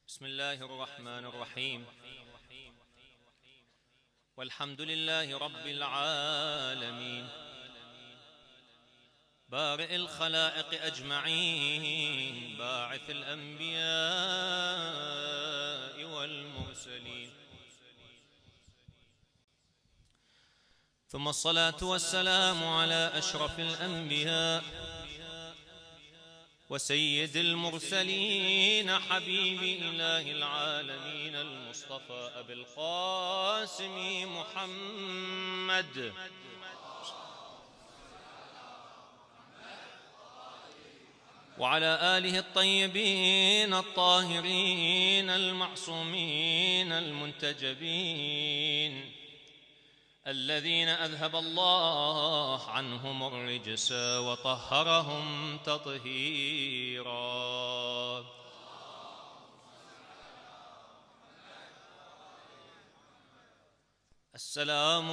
بسم الله الرحمن الرحيم والحمد لله رب العالمين بارئ الخلائق أجمعين باعث الأنبياء والمرسلين ثم الصلاة والسلام على أشرف الأنبياء وسيد المرسلين حبيب إله العالمين المصطفى أبي القاسم محمد وعلى آله الطيبين الطاهرين المعصومين المنتجبين الذين أذهب الله عنهم الرجس وطهرهم تطهيرا. السلام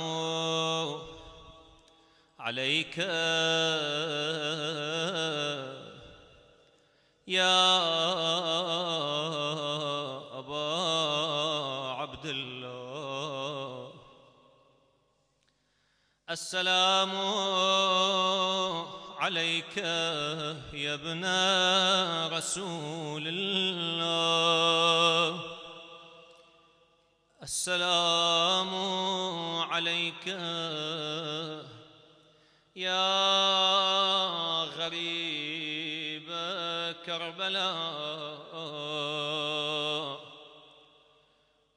عليك يا أبا عبد الله. السلام عليك يا ابن رسول الله. السلام عليك يا غريب كربلاء.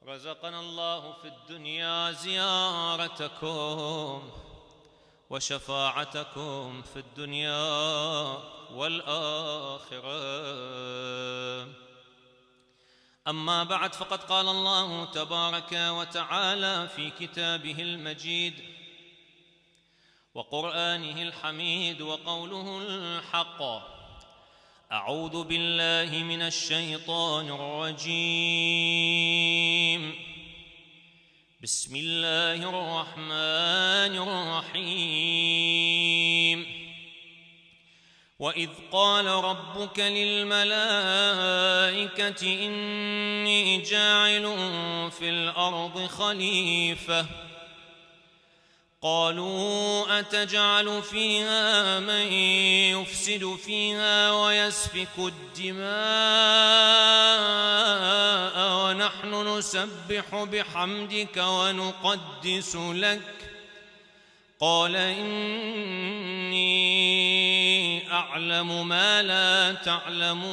رزقنا الله في الدنيا زيارتكم وشفاعتكم في الدنيا والآخرة. أما بعد، فقد قال الله تبارك وتعالى في كتابه المجيد وقرآنه الحميد وقوله الحق: أعوذ بالله من الشيطان الرجيم. بسم الله الرحمن الرحيم. وإذ قال ربك للملائكة إني جاعل في الأرض خليفة قالوا أتجعل فيها من يفسد فيها ويسفك الدماء ونحن نسبح بحمدك ونقدس لك قال إني أعلم ما لا تعلمون.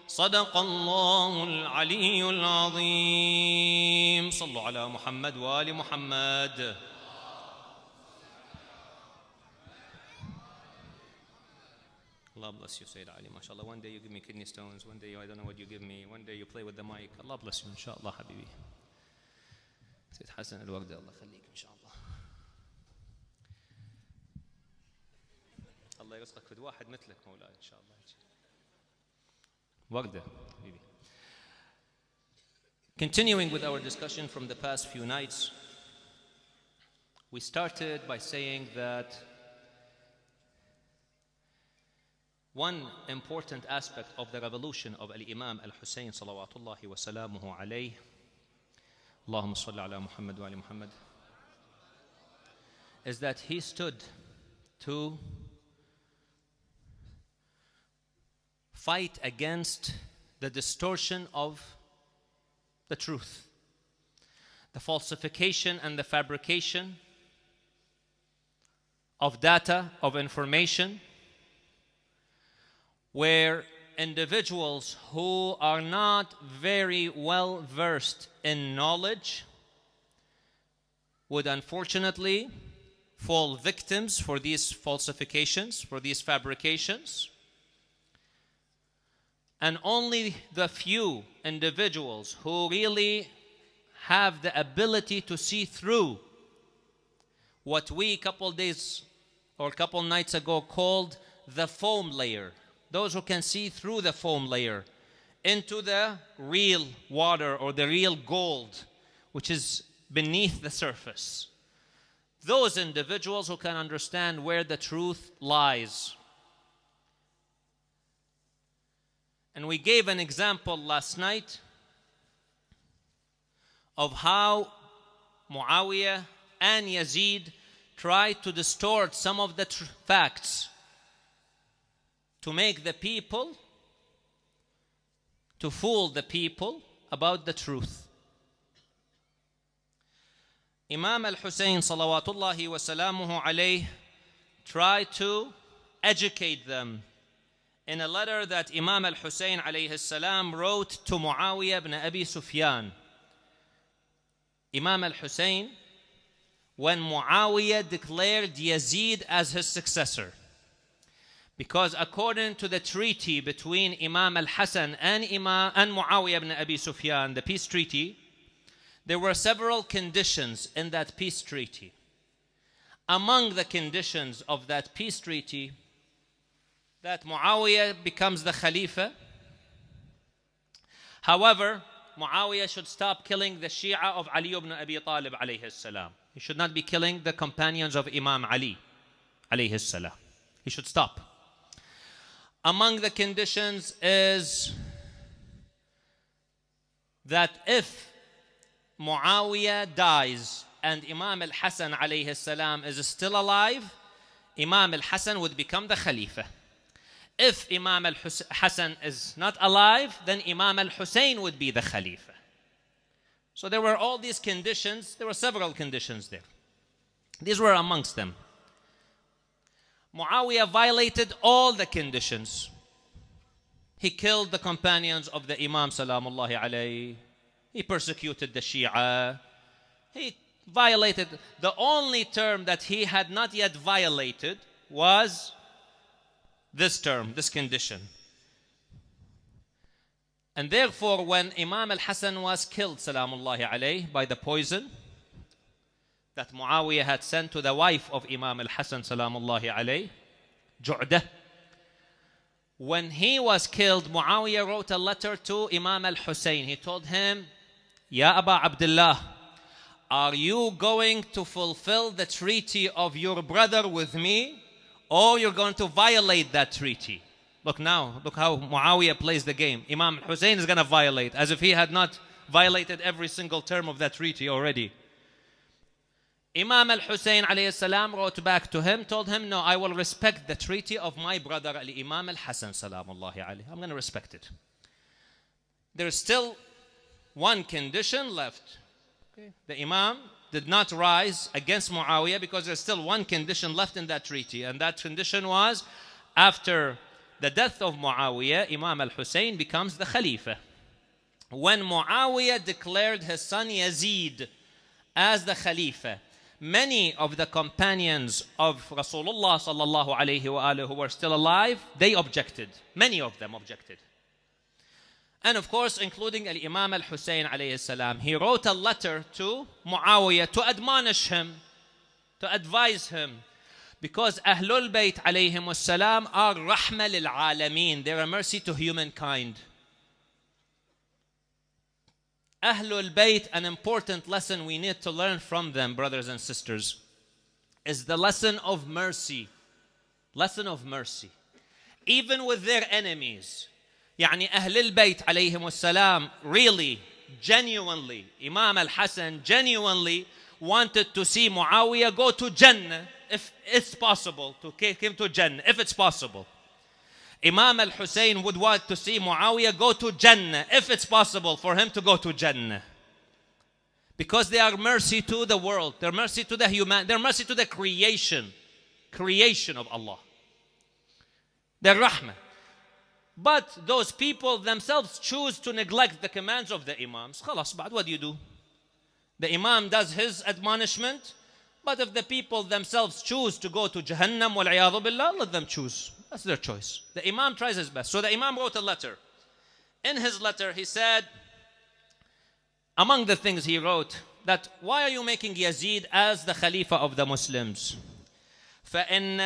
صدق الله العلي العظيم. صلوا على محمد وآل محمد. Allah bless you, Sayyid Ali. MashaAllah. One day you give me kidney stones. One day I don't know what you give me. One day you play with the mic. Allah bless you, inshallah, حبيبي. سيد حسن الوردة. الله يخليك إن شاء الله. الله يرزقك في واحد مثلك مولاي إن شاء الله. Wagda, maybe. Continuing with our discussion from the past few nights, we started by saying that one important aspect of the revolution of Al-Imam Al-Hussein salawatullahi wa salamuhu alayhi, Allahumma salli ala Muhammad wa ali Muhammad, is that he stood to fight against the distortion of the truth, the falsification and the fabrication of data, of information, where individuals who are not very well versed in knowledge would unfortunately fall victims for these falsifications, for these fabrications. And only the few individuals who really have the ability to see through what we a couple days or a couple nights ago called the foam layer, those who can see through the foam layer into the real water or the real gold which is beneath the surface. Those individuals who can understand where the truth lies. And we gave an example last night of how Muawiyah and Yazid tried to distort some of the facts to make the people, to fool the people about the truth. Imam al-Hussein salawatullahi wa salamuhu alayh tried to educate them in a letter that Imam al-Hussein alayhi salam wrote to Muawiyah ibn Abi Sufyan. Imam al-Hussein, when Muawiyah declared Yazid as his successor, because according to the treaty between Imam al-Hasan and Muawiyah ibn Abi Sufyan, the peace treaty, there were several conditions in that peace treaty. Among the conditions of that peace treaty, that Muawiyah becomes the Khalifa. However, Muawiyah should stop killing the Shia of Ali ibn Abi Talib alayhi salam. He should not be killing the companions of Imam Ali alayhi salam. He should stop. Among the conditions is that if Muawiyah dies and Imam al-Hasan alayhi salam is still alive, Imam al-Hasan would become the Khalifa. If Imam al-Hasan is not alive, then Imam al-Hussein would be the Khalifa. So there were all these conditions. There were several conditions there. These were amongst them. Muawiyah violated all the conditions. He killed the companions of the Imam salamullahi alayhi. He persecuted the Shia. He violated. The only term that he had not yet violated was this term, this condition. And therefore, when Imam al-Hasan was killed, salamullahi alayhi, by the poison that Muawiyah had sent to the wife of Imam al-Hasan, salamullahi alayhi, Ju'dah, when he was killed, Muawiyah wrote a letter to Imam al-Hussein. He told him, Ya Aba Abdullah, are you going to fulfill the treaty of your brother with me, or you're going to violate that treaty? Look now, look how Muawiyah plays the game. Imam Hussein is going to violate, as if he had not violated every single term of that treaty already. Imam al-Hussein alayhi salam wrote back to him, told him, no, I will respect the treaty of my brother Imam al-Hasan salamullahi alayhi. I'm going to respect it. There's still one condition left. Okay. The Imam did not rise against Muawiyah because there's still one condition left in that treaty. And that condition was, after the death of Muawiyah, Imam al-Hussein becomes the Khalifa. When Muawiyah declared his son Yazid as the Khalifa, many of the companions of Rasulullah sallallahu alayhi wa alihi who were still alive, they objected. Many of them objected. And of course, including Imam al-Hussein alayhi salam. He wrote a letter to Muawiyah to admonish him, to advise him. Because Ahlul Bayt alayhim salam are rahma lil alameen. They are mercy to humankind. Ahlul Bayt, an important lesson we need to learn from them, brothers and sisters, is the lesson of mercy. Lesson of mercy. Even with their enemies. يعني Ahlul Bayt alayhim salam really, genuinely, Imam al-Hasan genuinely wanted to see Muawiyah go to Jannah, if it's possible, to take him to Jannah, if it's possible. Imam al-Hussein would want to see Muawiyah go to Jannah, if it's possible for him to go to Jannah. Because they are mercy to the world, they're mercy to the human, they're mercy to the creation of Allah. They're rahmah. But those people themselves choose to neglect the commands of the Imams. Khalas, ba'd, what do you do? The Imam does his admonishment, but if the people themselves choose to go to Jahannam, wal-'iyadhu billah, let them choose. That's their choice. The Imam tries his best. So the Imam wrote a letter. In his letter, he said, among the things he wrote, that why are you making Yazid as the Khalifa of the Muslims? فإن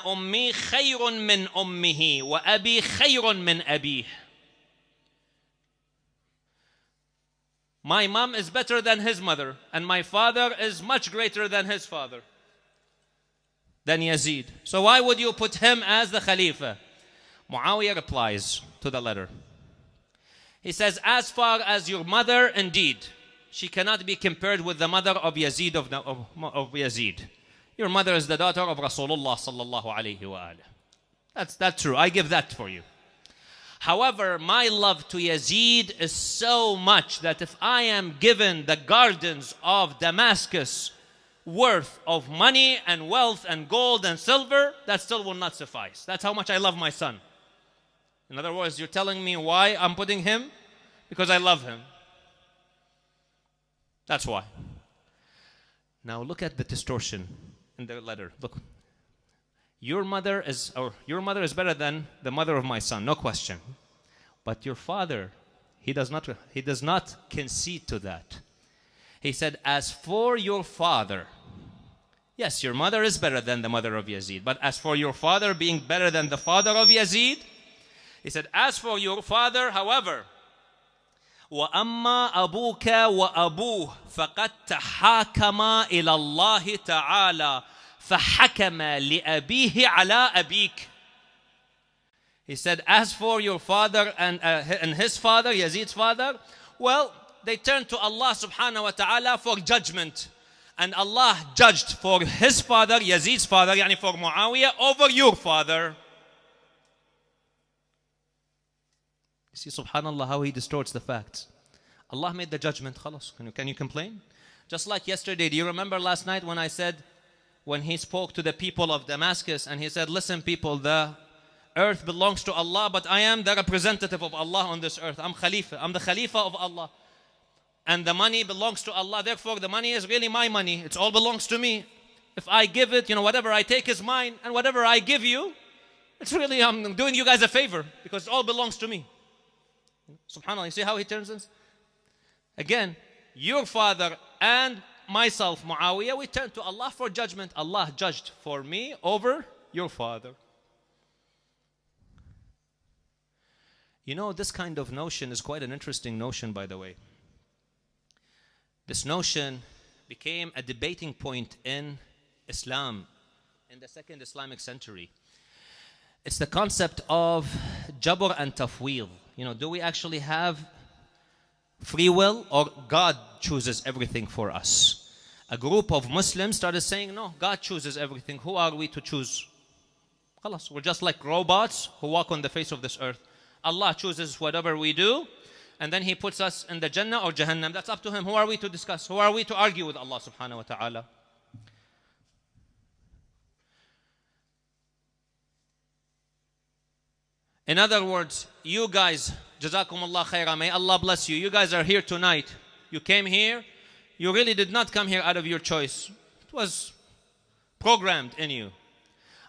أمي خير من أمه وأبي خير من أبيه. My mom is better than his mother, and my father is much greater than his father, than Yazid. So why would you put him as the Khalifa? Muawiyah replies to the letter. He says, as far as your mother, indeed, she cannot be compared with the mother of Yazid of Yazid. Your mother is the daughter of Rasulullah sallallahu alayhi wa alih. That's true. I give that for you. However, my love to Yazid is so much that if I am given the gardens of Damascus worth of money and wealth and gold and silver, that still will not suffice. That's how much I love my son. In other words, you're telling me why I'm putting him? Because I love him. That's why. Now look at the distortion in their letter. Look. Your mother is better than the mother of my son, no question. But your father, he does not concede to that. He said, as for your father, yes, your mother is better than the mother of Yazid. But as for your father being better than the father of Yazid, he said, as for your father, however, وَأَمَّا أَبُوكَ وَأَبُوهُ فَقَدْ تَحَاكَمَا إِلَى اللَّهِ تَعَالَى فَحَكَمَا لِأَبِيهِ عَلَى أَبِيكَ. He said, as for your father and his father, Yazid's father, well, they turned to Allah subhanahu wa ta'ala for judgment. And Allah judged for his father, Yazid's father, yani for Muawiyah, over your father. See, subhanallah, how he distorts the facts. Allah made the judgment, khalas. Can you complain? Just like yesterday, do you remember last night when I said, when he spoke to the people of Damascus and he said, listen people, the earth belongs to Allah, but I am the representative of Allah on this earth. I'm Khalifa. I'm the Khalifa of Allah. And the money belongs to Allah. Therefore, the money is really my money. It all belongs to me. If I give it, whatever I take is mine. And whatever I give you, it's really, I'm doing you guys a favor because it all belongs to me. SubhanAllah, you see how he turns this? Again, your father and myself, Muawiyah, we turn to Allah for judgment. Allah judged for me over your father. This kind of notion is quite an interesting notion, by the way. This notion became a debating point in Islam in the second Islamic century. It's the concept of jabr and tafweed. Do we actually have free will, or God chooses everything for us? A group of Muslims started saying, no, God chooses everything. Who are we to choose? Khalas, we're just like robots who walk on the face of this earth. Allah chooses whatever we do, and then He puts us in the Jannah or Jahannam. That's up to Him. Who are we to discuss? Who are we to argue with Allah subhanahu wa ta'ala? In other words, you guys, Jazakumullah khairah, may Allah bless you. You guys are here tonight. You came here. You really did not come here out of your choice. It was programmed in you.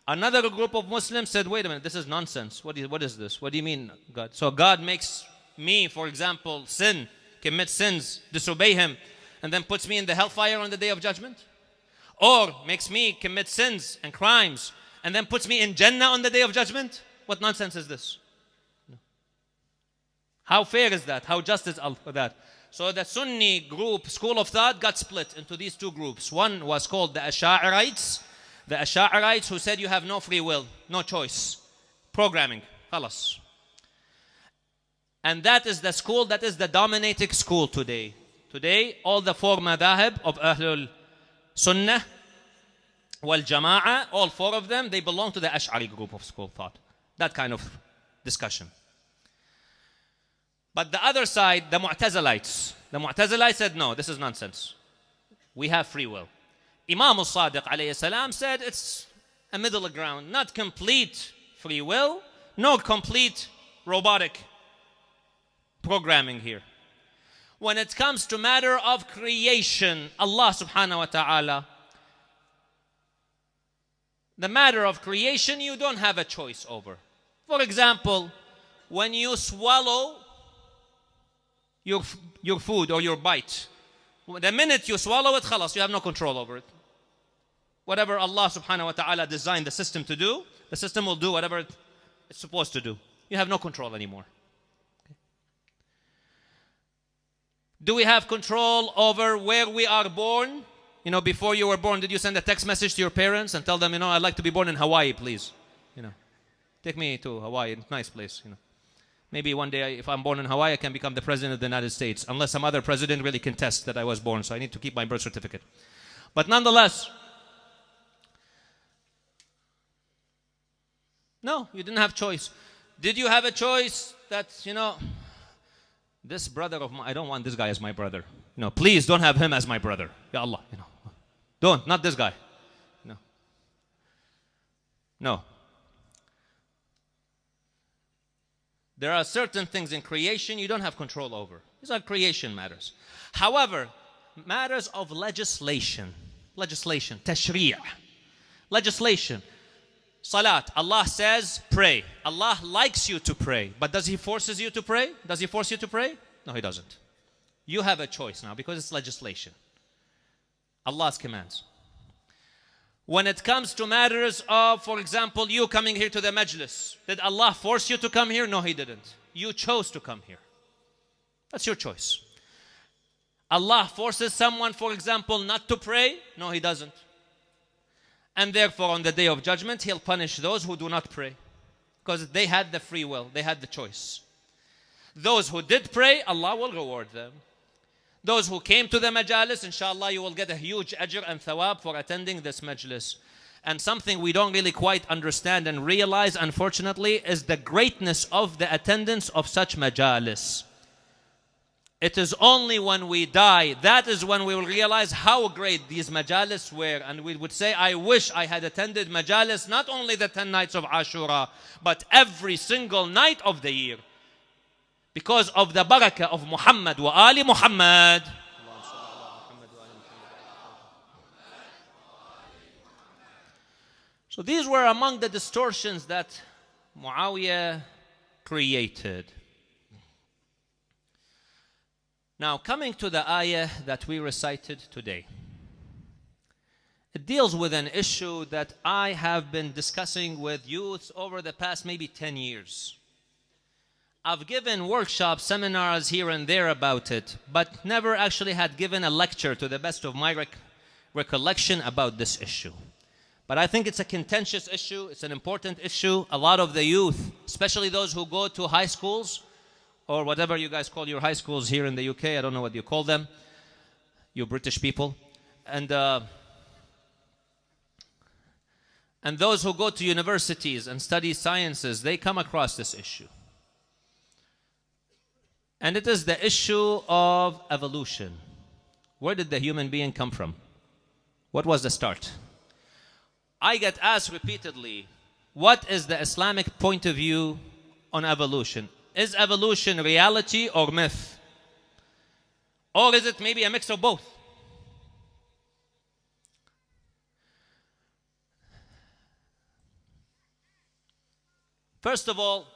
Another group of Muslims said, wait a minute, this is nonsense. What is this? What do you mean, God? So God makes me, for example, sin, commit sins, disobey Him, and then puts me in the hellfire on the day of judgment? Or makes me commit sins and crimes, and then puts me in Jannah on the day of judgment? What nonsense is this? No. How fair is that? How just is that? So the Sunni group, school of thought, got split into these two groups. One was called the Ash'arites. The Ash'arites who said you have no free will, no choice. Programming. Khalas. And that is the school, that is the dominating school today. Today, all the four madhahib of Ahlul Sunnah wal Jama'ah, all four of them, they belong to the Ash'ari group of school of thought. That kind of discussion. But the other side, the Mu'tazilites said, no, this is nonsense. We have free will. Imam al-Sadiq alayhi salam said it's a middle ground, not complete free will, no complete robotic programming here. When it comes to matter of creation, Allah subhanahu wa ta'ala, the matter of creation you don't have a choice over. For example, when you swallow your food or your bite, the minute you swallow it, khalas, you have no control over it. Whatever Allah subhanahu wa ta'ala designed the system to do, the system will do whatever it's supposed to do. You have no control anymore. Okay. Do we have control over where we are born? Before you were born, did you send a text message to your parents and tell them, I'd like to be born in Hawaii, please? Take me to Hawaii, nice place, Maybe one day, if I'm born in Hawaii, I can become the president of the United States, unless some other president really contests that I was born. So I need to keep my birth certificate. But nonetheless, no, you didn't have choice. Did you have a choice that, this brother of mine, I don't want this guy as my brother. Please don't have him as my brother. Ya Allah, Don't, not this guy. No. There are certain things in creation you don't have control over. These are creation matters. However, matters of legislation, tashri', legislation, salat. Allah says, pray. Allah likes you to pray. But does He forces you to pray? Does He force you to pray? No, He doesn't. You have a choice now because it's legislation. Allah's commands. When it comes to matters of, for example, you coming here to the majlis, did Allah force you to come here? No, He didn't. You chose to come here. That's your choice. Allah forces someone, for example, not to pray? No, He doesn't. And therefore, on the day of judgment, He'll punish those who do not pray. Because they had the free will, they had the choice. Those who did pray, Allah will reward them. Those who came to the majalis, inshallah, you will get a huge ajr and thawab for attending this majlis. And something we don't really quite understand and realize, unfortunately, is the greatness of the attendance of such majalis. It is only when we die, that is when we will realize how great these majalis were. And we would say, I wish I had attended majalis, not only the 10 nights of Ashura, but every single night of the year. Because of the barakah of Muhammad wa Ali Muhammad. So these were among the distortions that Muawiyah created. Now, coming to the ayah that we recited today. It deals with an issue that I have been discussing with youths over the past maybe 10 years. I've given workshops, seminars here and there about it, but never actually had given a lecture to the best of my recollection about this issue. But I think it's a contentious issue. It's an important issue. A lot of the youth, especially those who go to high schools, or whatever you guys call your high schools here in the UK, I don't know what you call them, you British people, and those who go to universities and study sciences, they come across this issue. And it is the issue of evolution. Where did the human being come from? What was the start? I get asked repeatedly, what is the Islamic point of view on evolution? Is evolution reality or myth? Or is it maybe a mix of both? First of all,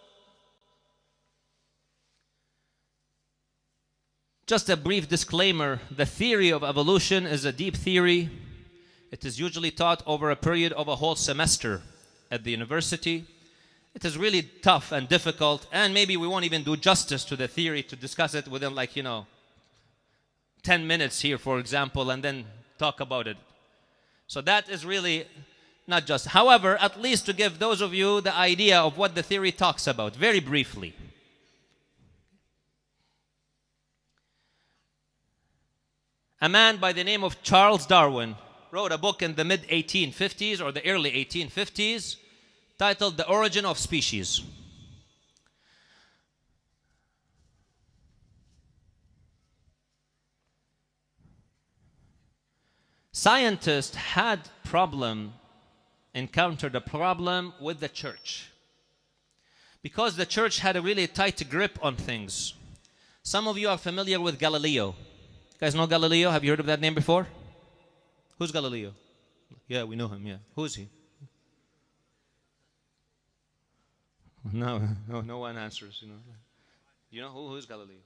just a brief disclaimer, the theory of evolution is a deep theory. It is usually taught over a period of a whole semester at the university. It is really tough and difficult, and maybe we won't even do justice to the theory to discuss it within 10 minutes here, for example, and then talk about it. So that is really not just. However, at least to give those of you the idea of what the theory talks about, very briefly. A man by the name of Charles Darwin wrote a book in the mid-1850s or the early 1850s titled The Origin of Species. Scientists encountered a problem with the church because the church had a really tight grip on things. Some of you are familiar with Galileo. You guys know Galileo? Have you heard of that name before? Who's Galileo? Yeah, we know him, yeah. Who is he? No one answers, You know who is Galileo?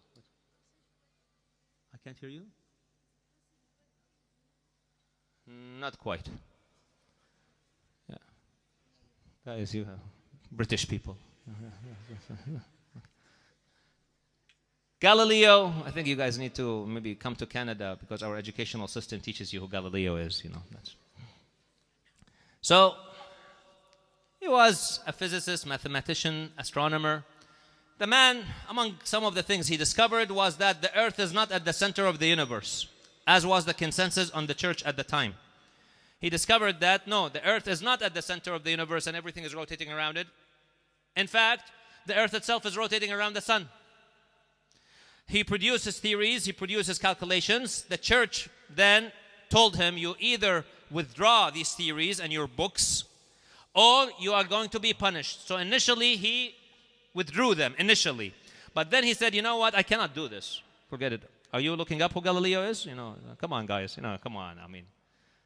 I can't hear you? Not quite. Yeah. Guys, you have British people. Galileo, I think you guys need to maybe come to Canada because our educational system teaches you who Galileo is, So, he was a physicist, mathematician, astronomer, The man, among some of the things he discovered, was that the earth is not at the center of the universe, as was the consensus on the church at the time. He discovered that, no, the earth is not at the center of the universe and everything is rotating around it. In fact, the earth itself is rotating around the sun. He produced his theories, he produced his calculations. The church then told him, you either withdraw these theories and your books, or you are going to be punished. So initially, he withdrew them, initially. But then he said, you know what, I cannot do this. Forget it. Are you looking up who Galileo is? You know, come on, guys. You know, come on. I mean,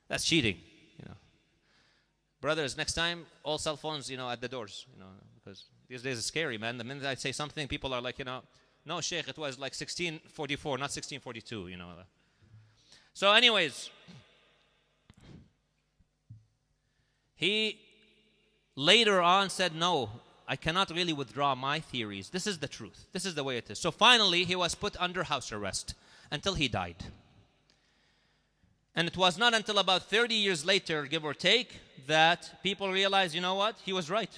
that's cheating. You know, brothers, next time, all cell phones, you know, at the doors. You know, because these days it's scary, man. The minute I say something, people are like, you know, no, Sheikh, it was like 1644, not 1642. You know. So, anyways, he later on said, no, I cannot really withdraw my theories. This is the truth. This is the way it is. So finally, he was put under house arrest until he died. And it was not until about 30 years later, give or take, that people realized, you know what? He was right.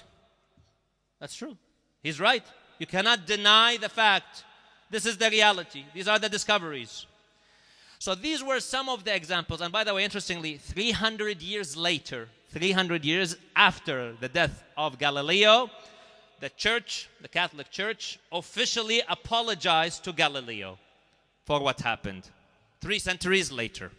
That's true. He's right. You cannot deny the fact. This is the reality. These are the discoveries. So these were some of the examples. And by the way, interestingly, 300 years later, 300 years after the death of Galileo, the church, the Catholic Church, officially apologized to Galileo for what happened 3 centuries later.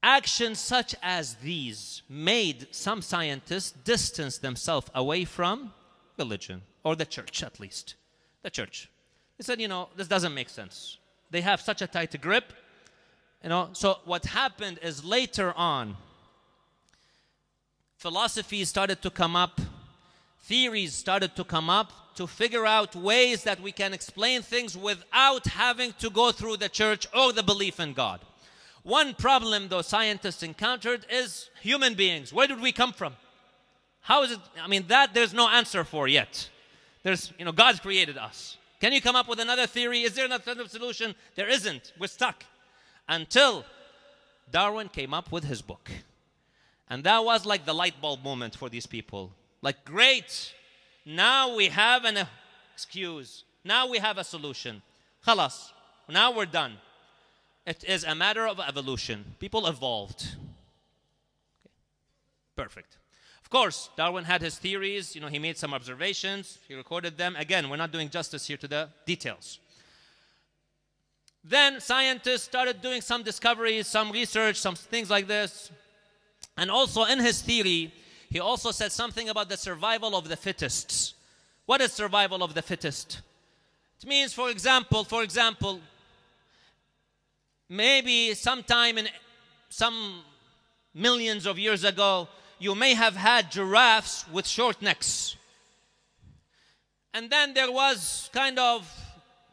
Actions such as these made some scientists distance themselves away from religion, or the church at least. The church. They said, you know, this doesn't make sense. They have such a tight grip. You know, so what happened is later on, philosophies started to come up, theories started to come up to figure out ways that we can explain things without having to go through the church or the belief in God. One problem, though, scientists encountered is human beings. Where did we come from? How is it? I mean, that there's no answer for yet. There's, you know, God created us. Can you come up with another theory? Is there another solution? There isn't. We're stuck. Until Darwin came up with his book. And that was like the light bulb moment for these people. Like, great. Now we have an excuse. Now we have a solution. Khalas. Now we're done. It is a matter of evolution. People evolved. Okay. Perfect. Of course, Darwin had his theories. You know, he made some observations. He recorded them. Again, we're not doing justice here to the details. Then scientists started doing some discoveries, some research, some things like this. And also in his theory, he also said something about the survival of the fittest. What is survival of the fittest? It means, for example, maybe sometime in some millions of years ago, you may have had giraffes with short necks. And then there was kind of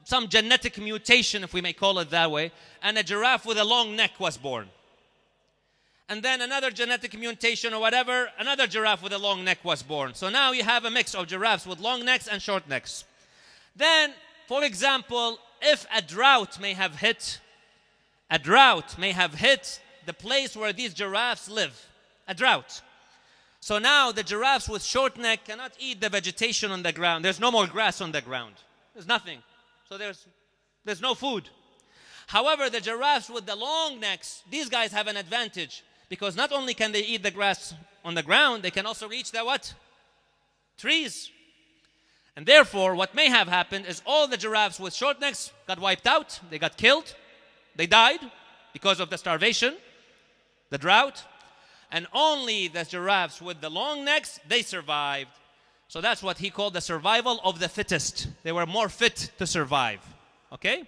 some genetic mutation, if we may call it that way, and a giraffe with a long neck was born. And then another genetic mutation or whatever, another giraffe with a long neck was born. So now you have a mix of giraffes with long necks and short necks. Then, for example, if a drought may have hit the place where these giraffes live, a drought. So now the giraffes with short neck cannot eat the vegetation on the ground. There's no more grass on the ground. There's nothing. So there's no food. However, the giraffes with the long necks, these guys have an advantage because not only can they eat the grass on the ground, they can also reach the what? Trees. And therefore, what may have happened is all the giraffes with short necks got wiped out. They got killed. They died because of the starvation, the drought. And only the giraffes with the long necks, they survived. So that's what he called the survival of the fittest. They were more fit to survive. Okay?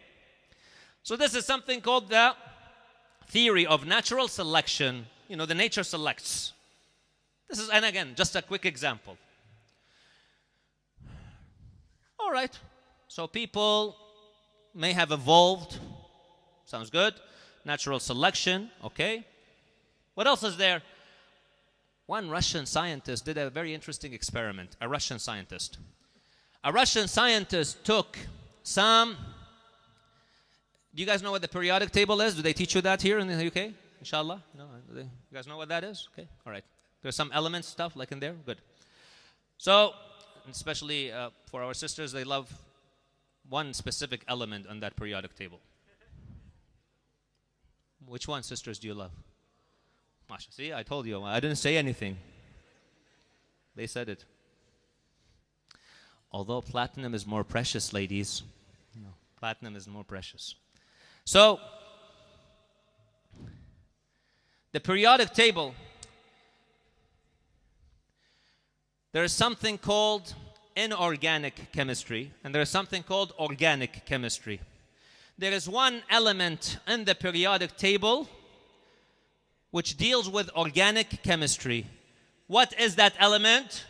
So this is something called the theory of natural selection. You know, the nature selects. This is, and again, just a quick example. All right. So people may have evolved. Sounds good. Natural selection. Okay. What else is there? One Russian scientist did a very interesting experiment. A Russian scientist took some... Do you guys know what the periodic table is? Do they teach you that here in the UK? Inshallah? No? You guys know what that is? Okay. All right. There's some elements stuff like in there? Good. So especially for our sisters, they love one specific element on that periodic table. Which one, sisters, do you love? Masha, see, I told you. I didn't say anything. They said it. Although platinum is more precious, ladies. No, platinum is more precious. So, the periodic table, there is something called inorganic chemistry, and there is something called organic chemistry. There is one element in the periodic table which deals with organic chemistry. What is that element?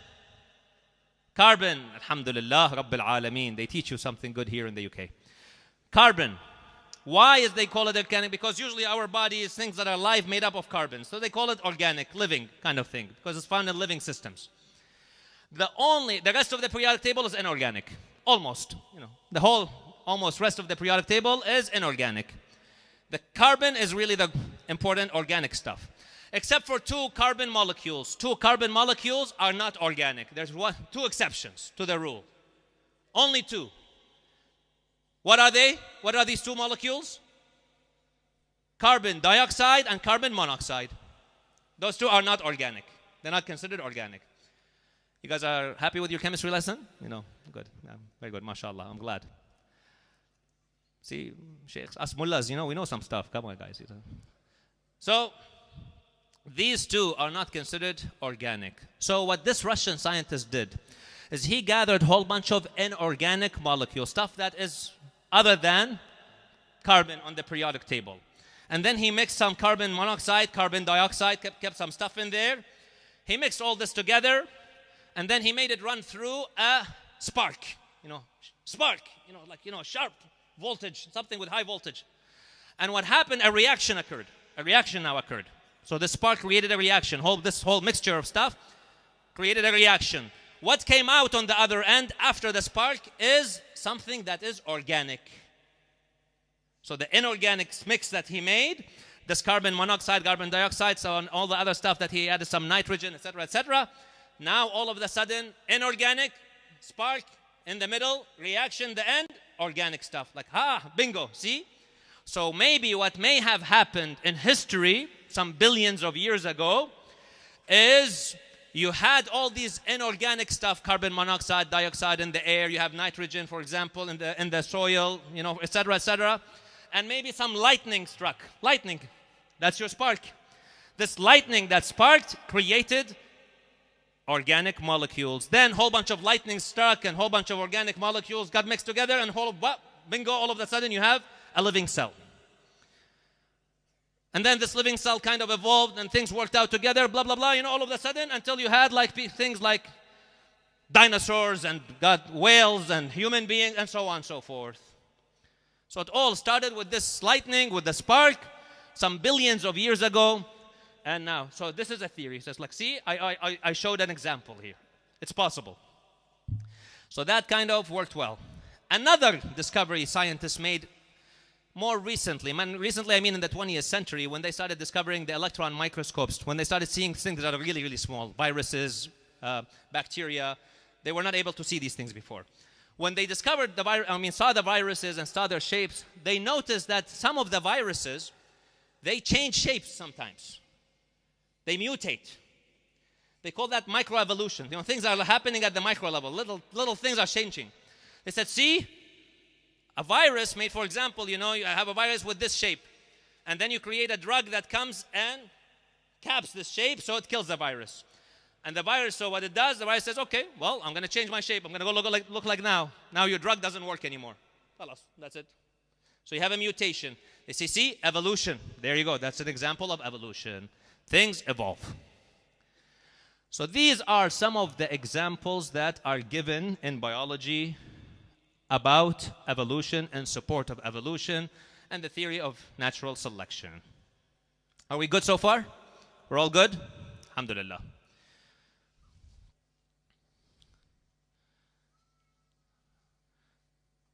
Carbon. Alhamdulillah, Rabbil Alameen. They teach you something good here in the UK. Carbon. Why is they call it organic? Because usually our body is things that are alive made up of carbon. So they call it organic, living kind of thing, because it's found in living systems. The rest of the periodic table is inorganic. Almost. The whole almost rest of the periodic table is inorganic. The carbon is really the important organic stuff. Except for two carbon molecules. Two carbon molecules are not organic. There's two exceptions to the rule. Only two. What are they? What are these two molecules? Carbon dioxide and carbon monoxide. Those two are not organic. They're not considered organic. You guys are happy with your chemistry lesson? Good. Very good. MashaAllah. I'm glad. See, sheikhs, us mullahs, we know some stuff. Come on, guys. So, these two are not considered organic. So what this Russian scientist did is he gathered a whole bunch of inorganic molecules, stuff that is other than carbon on the periodic table. And then he mixed some carbon monoxide, carbon dioxide, kept some stuff in there. He mixed all this together, and then he made it run through a spark. Sharp voltage, something with high voltage. And what happened? A reaction occurred. A reaction now occurred. So the spark created a reaction. This whole mixture of stuff created a reaction. What came out on the other end after the spark is something that is organic. So the inorganic mix that he made, this carbon monoxide, carbon dioxide, so on all the other stuff that he added, some nitrogen, etc., etc. Now all of a sudden, inorganic, spark in the middle, reaction, the end, organic stuff. Like, bingo, see? So maybe what may have happened in history some billions of years ago is you had all these inorganic stuff, carbon monoxide, dioxide in the air, you have nitrogen, for example, in the soil, etc., etc. And maybe some lightning struck. Lightning, that's your spark. This lightning that sparked created organic molecules. Then a whole bunch of lightning struck and a whole bunch of organic molecules got mixed together, and bingo, all of a sudden you have a living cell. And then this living cell kind of evolved and things worked out together, blah, blah, blah, all of a sudden, until you had things like dinosaurs and got whales and human beings and so on and so forth. So it all started with this lightning, with the spark, some billions of years ago. And now, so this is a theory. So it's like, see, I showed an example here. It's possible. So that kind of worked well. Another discovery scientists made more recently, I mean in the 20th century, when they started discovering the electron microscopes, when they started seeing things that are really, really small, viruses, bacteria, they were not able to see these things before. When they discovered saw the viruses and saw their shapes, they noticed that some of the viruses, they change shapes sometimes. They mutate. They call that microevolution. Things are happening at the micro level. Little things are changing. They said, see, a virus made, for example, you have a virus with this shape. And then you create a drug that comes and caps this shape so it kills the virus. And the virus, so what it does, the virus says, okay, well, I'm going to change my shape. I'm going to go look like now. Now your drug doesn't work anymore. That's it. So you have a mutation. They say, see, evolution. There you go. That's an example of evolution. Things evolve. So these are some of the examples that are given in biology about evolution and support of evolution and the theory of natural selection. Are we good so far? We're all good? Alhamdulillah.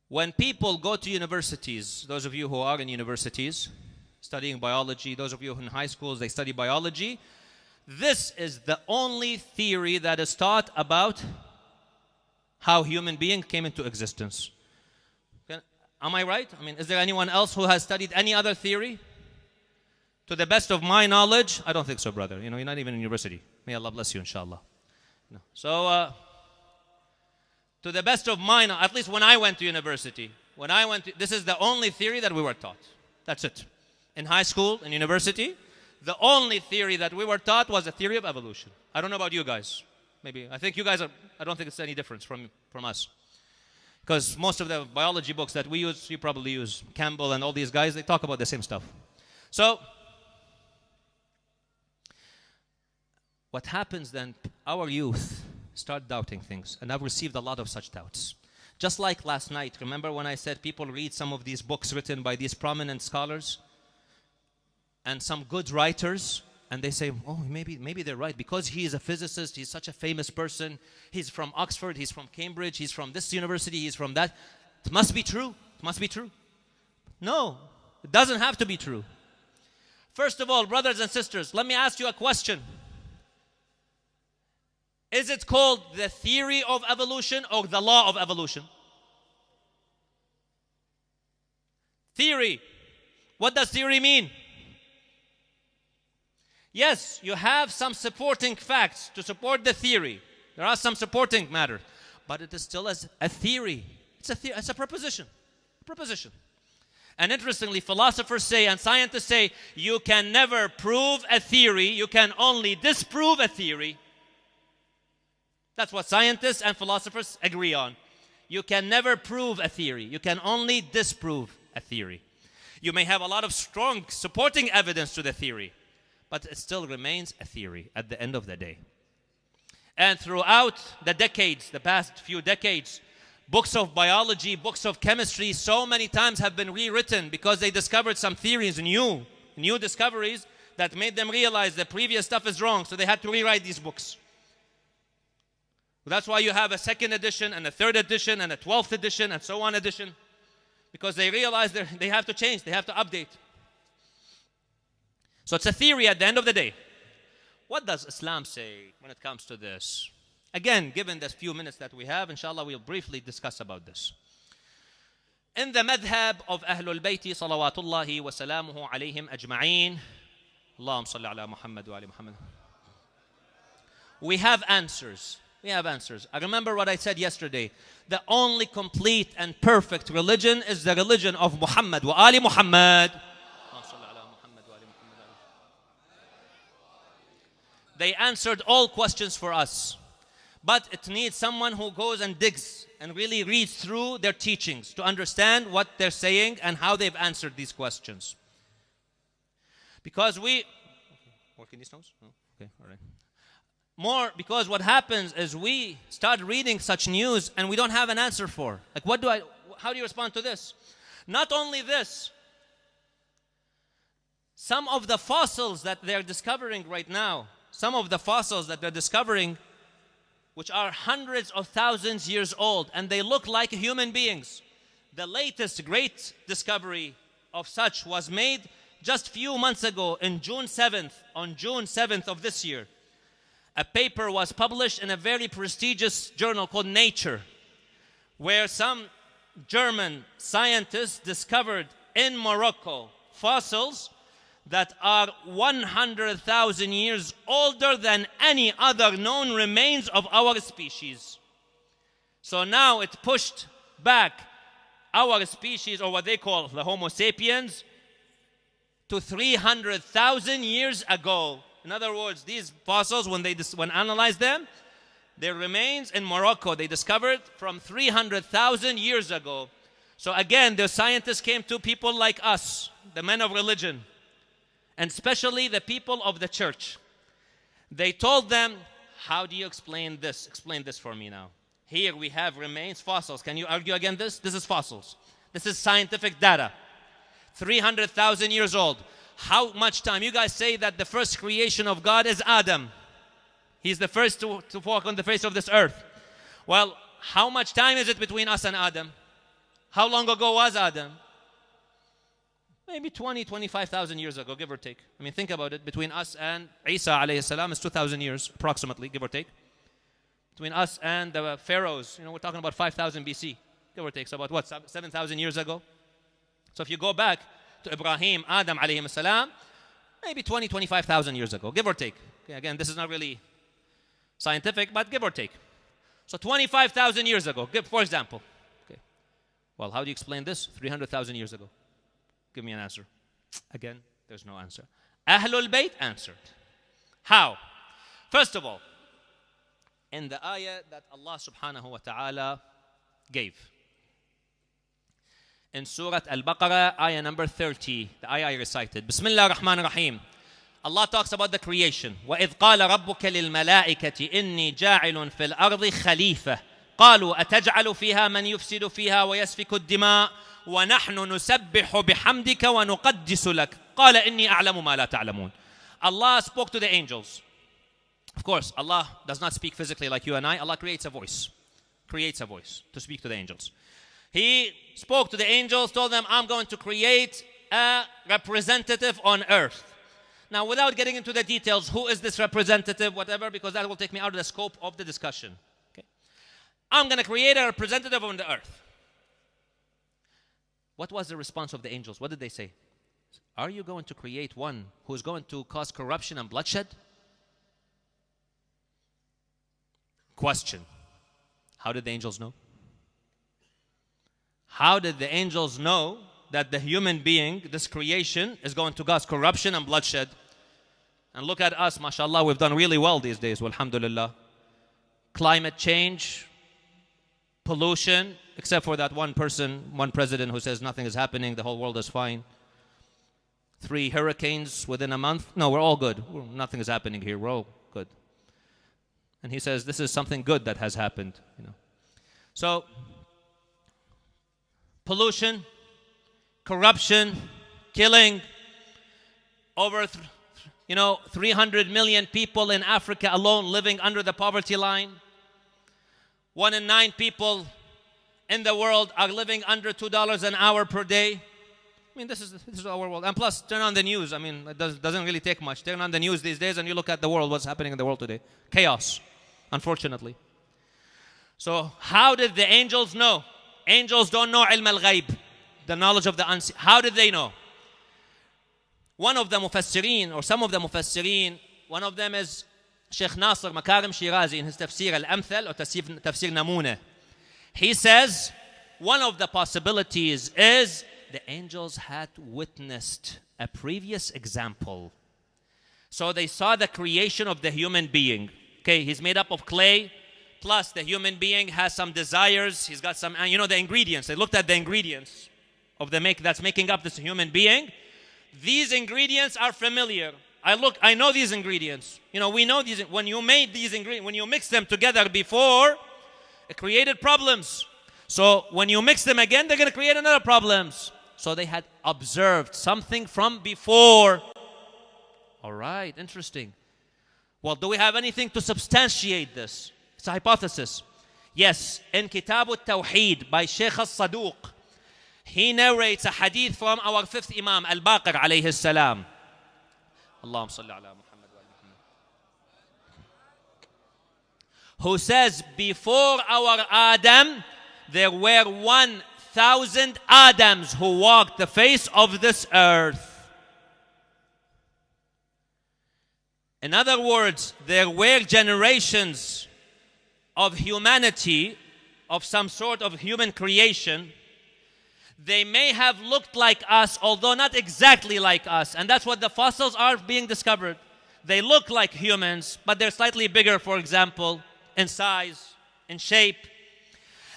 When people go to universities, those of you who are in universities studying biology, those of you in high schools, they study biology, this is the only theory that is taught about how human being came into existence. Am I right? I mean, is there anyone else who has studied any other theory? To the best of my knowledge, I don't think so, brother. You know, you're not even in university. May Allah bless you, inshallah. No. So, to the best of my knowledge, at least when I went to university, this is the only theory that we were taught. That's it. In high school, in university, the only theory that we were taught was the theory of evolution. I don't know about you guys. Maybe, I think you guys I don't think it's any difference from us. Because most of the biology books that we use, you probably use Campbell and all these guys, they talk about the same stuff. So, what happens then, our youth start doubting things. And I've received a lot of such doubts. Just like last night, remember when I said people read some of these books written by these prominent scholars and some good writers, and they say, oh, maybe they're right. Because he is a physicist, he's such a famous person, he's from Oxford, he's from Cambridge, he's from this university, he's from that. It must be true. It must be true. No, it doesn't have to be true. First of all, brothers and sisters, let me ask you a question. Is it called the theory of evolution or the law of evolution? Theory. What does theory mean? Yes, you have some supporting facts to support the theory. There are some supporting matter, but it is still as a theory. It's a proposition. Proposition. And interestingly, philosophers say and scientists say you can never prove a theory, you can only disprove a theory. That's what scientists and philosophers agree on. You can never prove a theory. You can only disprove a theory. You may have a lot of strong supporting evidence to the theory, but it still remains a theory at the end of the day. And throughout the decades, the past few decades, books of biology, books of chemistry, so many times have been rewritten because they discovered some theories, new discoveries that made them realize the previous stuff is wrong, so they had to rewrite these books. That's why you have a second edition and a third edition and a 12th edition and so on edition, because they realize they have to change, they have to update. So it's a theory at the end of the day. What does Islam say when it comes to this? Again, given the few minutes that we have, inshallah, we'll briefly discuss about this. In the madhab of Ahlul Bayti, salawatullahi wa salamuhu alayhim ajma'een, Allahumma salli ala Muhammad wa ali Muhammad. We have answers. We have answers. I remember what I said yesterday. The only complete and perfect religion is the religion of Muhammad wa ali Muhammad. They answered all questions for us. But it needs someone who goes and digs and really reads through their teachings to understand what they're saying and how they've answered these questions. Because working these notes? Oh, okay, all right. Because what happens is we start reading such news and we don't have an answer for. Like, how do you respond to this? Not only this, some of the fossils that they're discovering right now, which are hundreds of thousands years old, and they look like human beings. The latest great discovery of such was made just a few months ago on June 7th of this year. A paper was published in a very prestigious journal called Nature, where some German scientists discovered in Morocco fossils that are 100,000 years older than any other known remains of our species. So now it pushed back our species, or what they call the Homo sapiens, to 300,000 years ago. In other words, these fossils, when analyzed them, their remains in Morocco, they discovered from 300,000 years ago. So again, the scientists came to people like us, the men of religion, and especially the people of the church. They told them, how do you explain this? Explain this for me now. Here we have remains, fossils. Can you argue against this? This is fossils. This is scientific data. 300,000 years old. How much time? You guys say that the first creation of God is Adam. He's the first to walk on the face of this earth. Well, how much time is it between us and Adam? How long ago was Adam? Maybe 25,000 years ago, give or take. I mean, think about it. Between us and Isa alayhi salam is 2,000 years, approximately, give or take. between us and the pharaohs. We're talking about 5,000 BC, give or take. So about what, 7,000 years ago? So if you go back to Ibrahim, Adam alayhim salam, maybe 25,000 years ago, give or take. Okay, again, this is not really scientific, but give or take. So 25,000 years ago, for example. Okay. Well, how do you explain this? 300,000 years ago. Give me an answer. Again, there's no answer. Ahlul Bayt answered. How? First of all, in the ayah that Allah subhanahu wa ta'ala gave. In Surah Al-Baqarah, ayah number 30, the ayah I recited. Bismillah ar-Rahman ar-Rahim. Allah talks about the creation. وَإِذْ قَالَ رَبُّكَ لِلْمَلَائِكَةِ إِنِّي جَاعِلٌ فِي الْأَرْضِ خَلِيفَةً قَالُوا أَتَجْعَلُ فِيهَا مَنْ يُفْسِدُ فِيهَا وَيَسْفِكُ الدِّمَاءَ وَنَحْنُ نُسَبِّحُ بِحَمْدِكَ وَنُقَدِّسُ لَكَ قَالَ إِنِّي أَعْلَمُ مَا لَا تَعْلَمُونَ. Allah spoke to the angels. Of course, Allah does not speak physically like you and I. Allah creates a voice. Creates a voice to speak to the angels. He spoke to the angels, told them, I'm going to create a representative on earth. Now, without getting into the details, who is this representative, whatever, because that will take me out of the scope of the discussion. Okay? I'm going to create a representative on the earth. What was the response of the angels? What did they say? Are you going to create one who is going to cause corruption and bloodshed? Question. How did the angels know? How did the angels know that the human being, this creation, is going to cause corruption and bloodshed? And look at us, mashallah, we've done really well these days, alhamdulillah. Climate change, pollution, except for that one person, one president who says nothing is happening, the whole world is fine. 3 hurricanes within a month. No, we're all good. Nothing is happening here. We're all good. And he says this is something good that has happened. So, pollution, corruption, killing, over 300 million people in Africa alone living under the poverty line. 1 in 9 people in the world are living under $2 an hour per day. I mean, this is our world. And plus, turn on the news. I mean, it doesn't really take much. Turn on the news these days and you look at the world, what's happening in the world today. Chaos, unfortunately. So, how did the angels know? Angels don't know ilm al-ghayb, the knowledge of the unseen. How did they know? One of the mufassirin, or some of the mufassirin, one of them is Sheikh Nasr Makarim Shirazi in his tafsir al-Amthal, or tafsir Namuna. He says, one of the possibilities is the angels had witnessed a previous example. So they saw the creation of the human being. Okay, he's made up of clay, plus the human being has some desires. He's got some, the ingredients. They looked at the ingredients of that's making up this human being. These ingredients are familiar. I know these ingredients. We know these. When you made these ingredients, when you mix them together before, it created problems. So when you mix them again, they're going to create another problems. So they had observed something from before. All right, interesting. Well, do we have anything to substantiate this? It's a hypothesis. Yes, in Kitab al-Tawheed by Sheikh al-Saduq, he narrates a hadith from our 5th Imam, al-Baqir alayhi salam. Allahumma salli ala Muhammad wa Muhammad. Who says, before our Adam, there were 1,000 Adams who walked the face of this earth. In other words, there were generations of humanity, of some sort of human creation. They may have looked like us, although not exactly like us. And that's what the fossils are being discovered. They look like humans, but they're slightly bigger, for example, in size, in shape.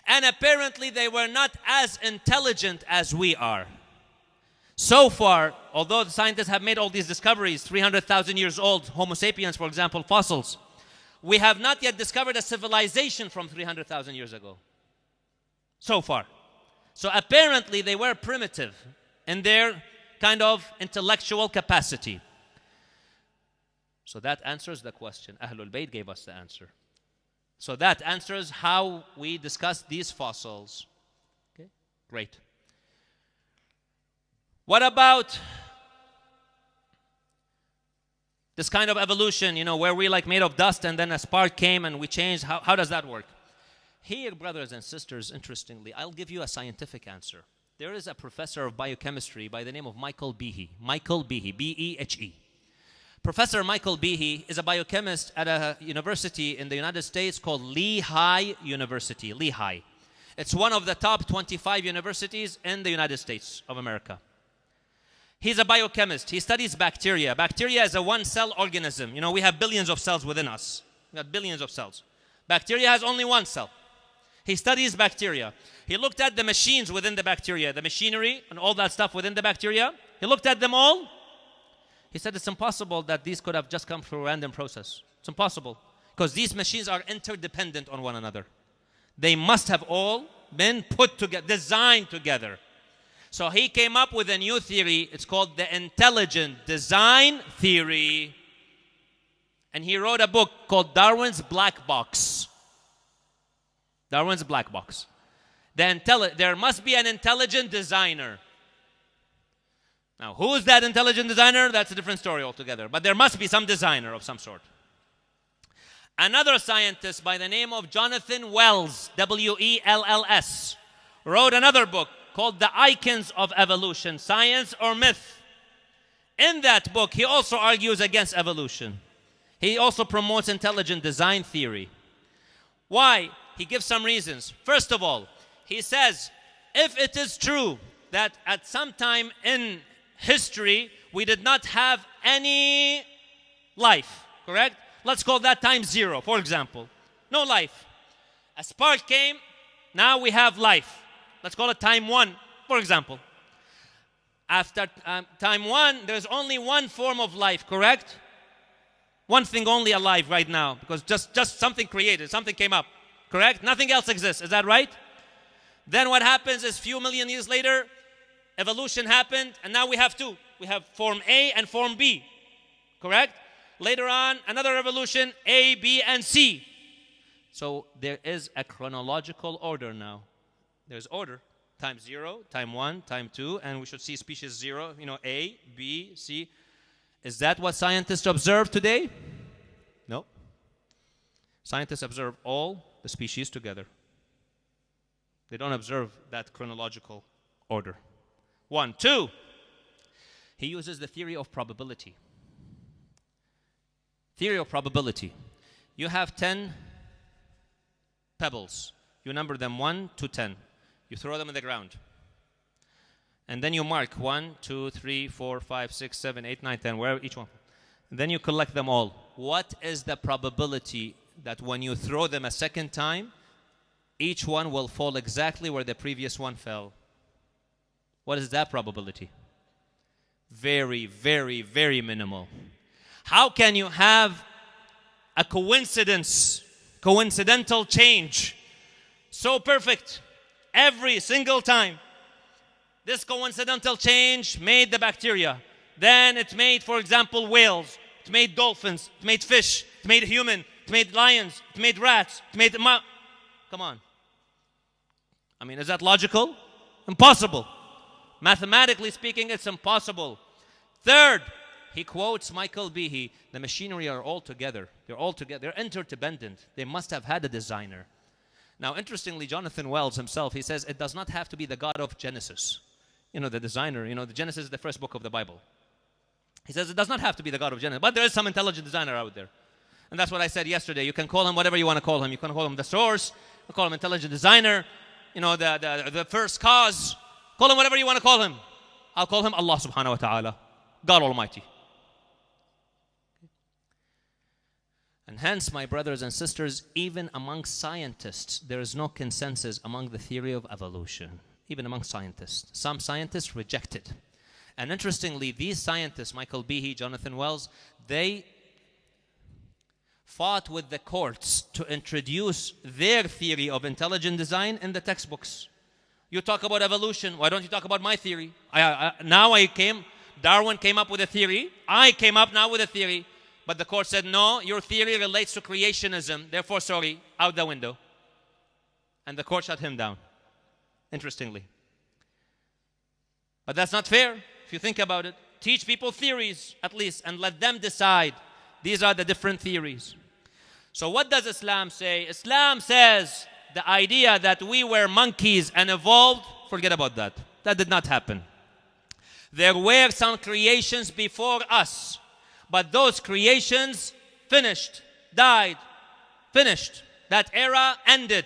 And apparently they were not as intelligent as we are. So far, although the scientists have made all these discoveries, 300,000 years old, Homo sapiens, for example, fossils, we have not yet discovered a civilization from 300,000 years ago. So far. So apparently they were primitive in their kind of intellectual capacity. So that answers the question. Ahlul Bayt gave us the answer. So that answers how we discuss these fossils. Okay, great. What about This kind of evolution, where we like made of dust and then a spark came and we changed, how does that work? Here, brothers and sisters, interestingly, I'll give you a scientific answer. There is a professor of biochemistry by the name of Michael Behe. Michael Behe, B-E-H-E. Professor Michael Behe is a biochemist at a university in the United States called Lehigh University. Lehigh. It's one of the top 25 universities in the United States of America. He's a biochemist. He studies bacteria. Bacteria is a one-cell organism. We have billions of cells within us. We have billions of cells. Bacteria has only one cell. He studies bacteria. He looked at the machines within the bacteria, the machinery and all that stuff within the bacteria. He looked at them all. He said it's impossible that these could have just come through a random process. It's impossible because these machines are interdependent on one another. They must have all been put together, designed together. So he came up with a new theory. It's called the intelligent design theory. And he wrote a book called Darwin's Black Box. Darwin's Black Box. There must be an intelligent designer. Now, who is that intelligent designer? That's a different story altogether. But there must be some designer of some sort. Another scientist by the name of Jonathan Wells, W-E-L-L-S, wrote another book called The Icons of Evolution, Science or Myth. In that book, he also argues against evolution. He also promotes intelligent design theory. Why? He gives some reasons. First of all, he says, if it is true that at some time in history, we did not have any life, correct? Let's call that time 0, for example. No life. A spark came, now we have life. Let's call it time 1, for example. After time 1, there's only one form of life, correct? One thing only alive right now, because just something created, something came up, correct? Nothing else exists, is that right? Then what happens is few million years later, evolution happened, and now we have two. We have form A and form B, correct? Later on, another evolution, A, B, and C. So there is a chronological order now. There's order. Time 0, time 1, time 2, and we should see species 0, A, B, C. Is that what scientists observe today? No. Scientists observe all the species together. They don't observe that chronological order. 1, 2. He uses the theory of probability. Theory of probability. You have 10 pebbles. You number them 1 to 10. You throw them in the ground. And then you mark 1, 2, 3, 4, 5, 6, 7, 8, 9, 10, wherever each one. And then you collect them all. What is the probability that when you throw them a second time, each one will fall exactly where the previous one fell? What is that probability? Very, very, very minimal. How can you have a coincidental change so perfect every single time? This coincidental change made the bacteria. Then it made, for example, whales. It made dolphins. It made fish. It made human. It made lions. It made rats. It made come on. I mean, is that logical? Impossible. Mathematically speaking, it's impossible. Third, he quotes Michael Behe. The machinery are all together. They're all together. They're interdependent. They must have had a designer. Now, interestingly, Jonathan Wells himself, he says it does not have to be the God of Genesis. The designer, the Genesis is the first book of the Bible. He says it does not have to be the God of Genesis, but there is some intelligent designer out there. And that's what I said yesterday. You can call him whatever you want to call him. You can call him the source. You can call him intelligent designer. The first cause. Call him whatever you want to call him. I'll call him Allah subhanahu wa ta'ala. God Almighty. And hence, my brothers and sisters, even among scientists, there is no consensus among the theory of evolution. Even among scientists. Some scientists reject it. And interestingly, these scientists, Michael Behe, Jonathan Wells, they fought with the courts to introduce their theory of intelligent design in the textbooks. You talk about evolution, why don't you talk about my theory? Darwin came up with a theory. I came up now with a theory. But the court said, no, your theory relates to creationism. Therefore, sorry, out the window. And the court shut him down. Interestingly. But that's not fair, if you think about it. Teach people theories, at least, and let them decide. These are the different theories. So what does Islam say? Islam says the idea that we were monkeys and evolved, forget about that. That did not happen. There were some creations before us, but those creations finished, died, finished. That era ended.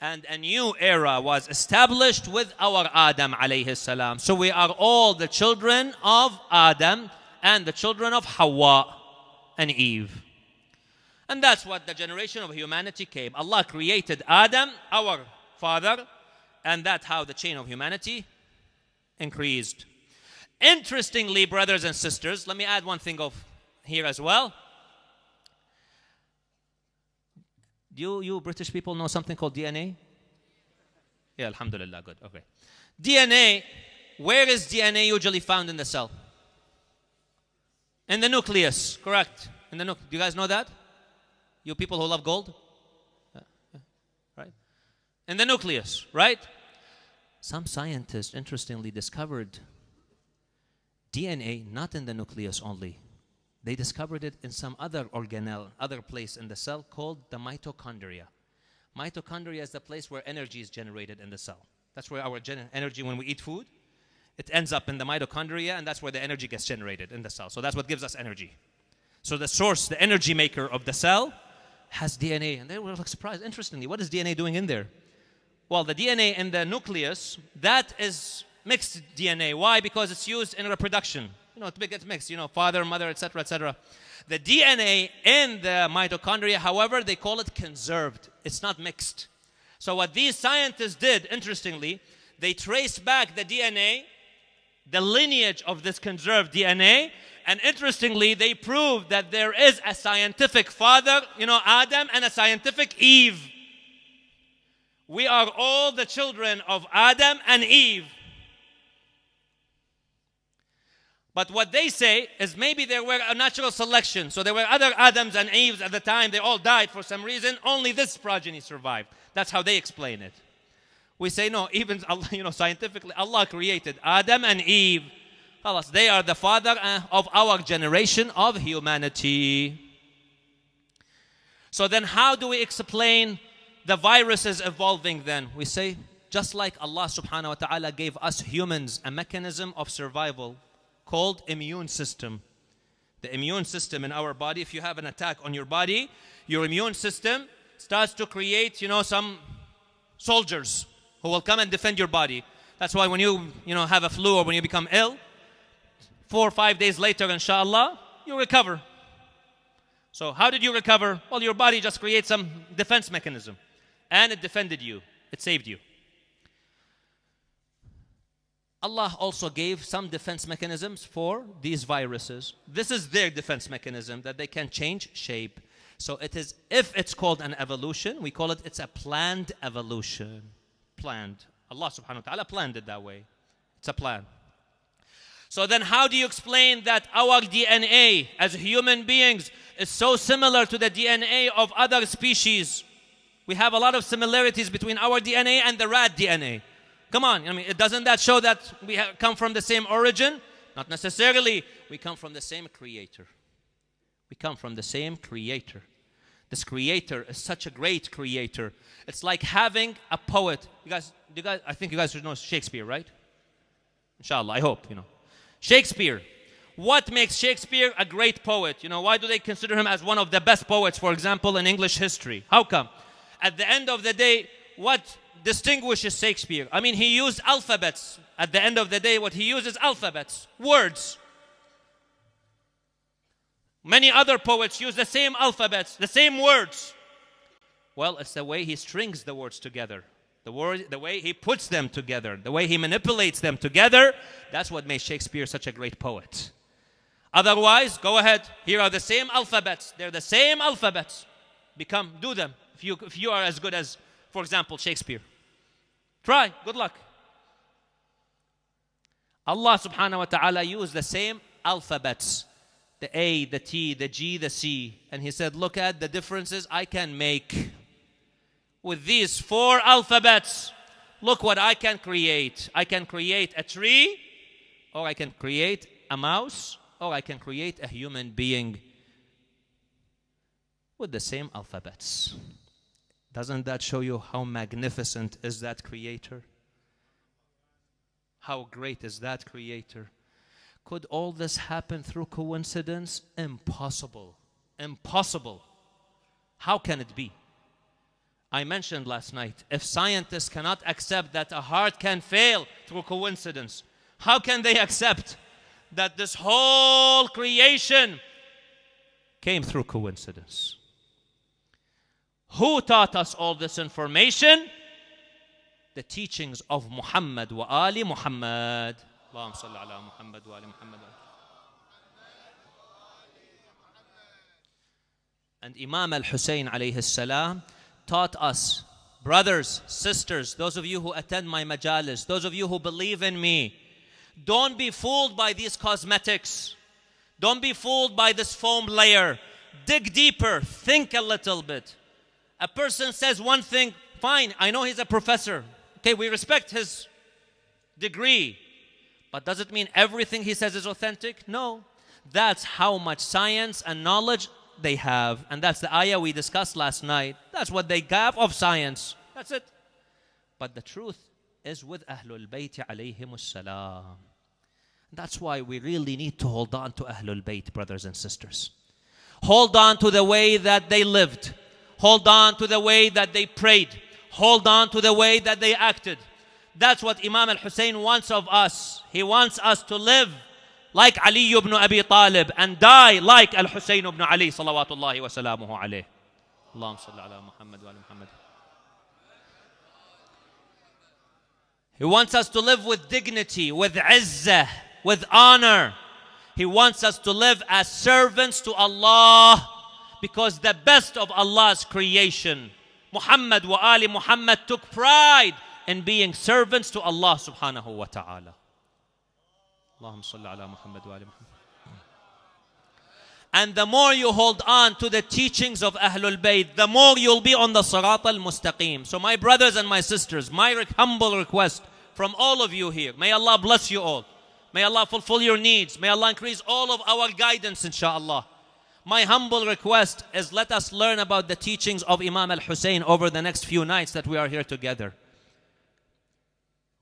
And a new era was established with our Adam alayhi salam. So we are all the children of Adam and the children of Hawa and Eve. And that's what the generation of humanity came. Allah created Adam, our father, and that's how the chain of humanity increased. Interestingly, brothers and sisters, let me add one thing of here as well. Do you British people know something called DNA? Yeah, alhamdulillah, good, okay. DNA, where is DNA usually found in the cell? In the nucleus, correct. Do you guys know that? You people who love gold? Right? In the nucleus, right? Some scientists, interestingly, discovered DNA not in the nucleus only. They discovered it in some other organelle, other place in the cell called the mitochondria. Mitochondria is the place where energy is generated in the cell. That's where our energy, when we eat food, it ends up in the mitochondria, and that's where the energy gets generated in the cell. So that's what gives us energy. So the source, the energy maker of the cell, has DNA. And they were like surprised. Interestingly, what is DNA doing in there? Well, the DNA in the nucleus, that is mixed DNA. Why? Because it's used in reproduction. It gets mixed, father, mother, etc., etc. The DNA in the mitochondria, however, they call it conserved. It's not mixed. So what these scientists did, interestingly, they traced back the DNA, the lineage of this conserved DNA, and interestingly, they proved that there is a scientific father, Adam, and a scientific Eve. We are all the children of Adam and Eve. But what they say is maybe there were a natural selection. So there were other Adams and Eves at the time. They all died for some reason. Only this progeny survived. That's how they explain it. We say no, even scientifically, Allah created Adam and Eve. They are the father of our generation of humanity. So then how do we explain the viruses evolving then? We say, just like Allah subhanahu wa ta'ala gave us humans a mechanism of survival called immune system. The immune system in our body, if you have an attack on your body, your immune system starts to create, some soldiers who will come and defend your body. That's why when you have a flu or when you become ill, 4 or 5 days later, inshallah, you recover. So how did you recover? Well, your body just creates some defense mechanism. And it defended you. It saved you. Allah also gave some defense mechanisms for these viruses. This is their defense mechanism, that they can change shape. So it is, if it's called an evolution, we call it's a planned evolution. Planned. Allah subhanahu wa ta'ala planned it that way. It's a plan. So then how do you explain that our DNA as human beings is so similar to the DNA of other species? We have a lot of similarities between our DNA and the rat DNA. Come on, doesn't that show that we come from the same origin? Not necessarily. We come from the same creator. We come from the same creator. This creator is such a great creator. It's like having a poet. I think you guys should know Shakespeare, right? Inshallah, I hope, Shakespeare. What makes Shakespeare a great poet? Why do they consider him as one of the best poets, for example, in English history? How come? At the end of the day, what distinguishes Shakespeare? He used alphabets. At the end of the day, what he uses alphabets, words. Many other poets use the same alphabets, the same words. Well, it's the way he strings the words together. The way he puts them together, the way he manipulates them together, that's what makes Shakespeare such a great poet. Otherwise, go ahead. Here are the same alphabets. They're the same alphabets. Do them. If you are as good as, for example, Shakespeare. Try. Good luck. Allah subhanahu wa ta'ala used the same alphabets. The A, the T, the G, the C. And he said, look at the differences I can make. With these 4 alphabets, look what I can create. I can create a tree, or I can create a mouse, or I can create a human being. with the same alphabets. Doesn't that show you how magnificent is that Creator? How great is that Creator? Could all this happen through coincidence? Impossible. Impossible. How can it be? I mentioned last night, if scientists cannot accept that a heart can fail through coincidence, how can they accept that this whole creation came through coincidence? Who taught us all this information? The teachings of Muhammad wa Ali Muhammad. Allahumma salli ala Muhammad wa ali Muhammad. And Imam al-Hussein alayhi salam taught us, brothers, sisters, those of you who attend my majalis, those of you who believe in me, don't be fooled by these cosmetics. Don't be fooled by this foam layer. Dig deeper. Think a little bit. A person says one thing, fine, I know he's a professor. Okay, we respect his degree. But does it mean everything he says is authentic? No. That's how much science and knowledge they have. And that's the ayah we discussed last night. That's what they have of science. That's it. But the truth is with Ahlul Bayt alayhimus salam. That's why we really need to hold on to Ahlul Bayt, brothers and sisters. Hold on to the way that they lived. Hold on to the way that they prayed. Hold on to the way that they acted. That's what Imam al-Hussein wants of us. He wants us to live like Ali ibn Abi Talib and die like al-Hussein ibn Ali salawatullahi wa salamuhu alayh. Allahumma salli ala Muhammad wa ala Muhammad. He wants us to live with dignity, with izzah, with honor. He wants us to live as servants to Allah, because the best of Allah's creation, Muhammad wa Ali Muhammad, took pride in being servants to Allah subhanahu wa ta'ala. Allahumma salli ala Muhammad wa ali Muhammad. And the more you hold on to the teachings of Ahlul Bayt, the more you'll be on the Sirat al-Mustaqim. So my brothers and my sisters, my humble request from all of you here, may Allah bless you all. May Allah fulfill your needs. May Allah increase all of our guidance, inshaAllah. My humble request is, let us learn about the teachings of Imam al-Hussein over the next few nights that we are here together.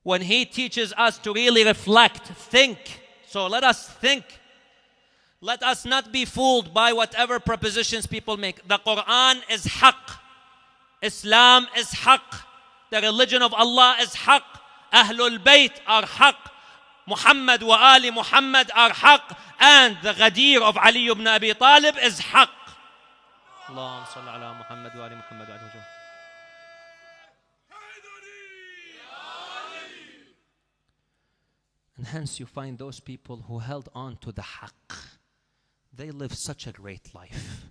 When he teaches us to really reflect, think. So let us think. Let us not be fooled by whatever propositions people make. The Quran is haqq. Islam is haqq. The religion of Allah is haqq. Ahlul Bayt are haqq. Muhammad wa Ali Muhammad are haqq. And the Ghadir of Ali ibn Abi Talib is haqq. Allahumma salli ala Muhammad wa Ali Muhammad wa alihi. And hence you find those people who held on to the haqq. They live such a great life.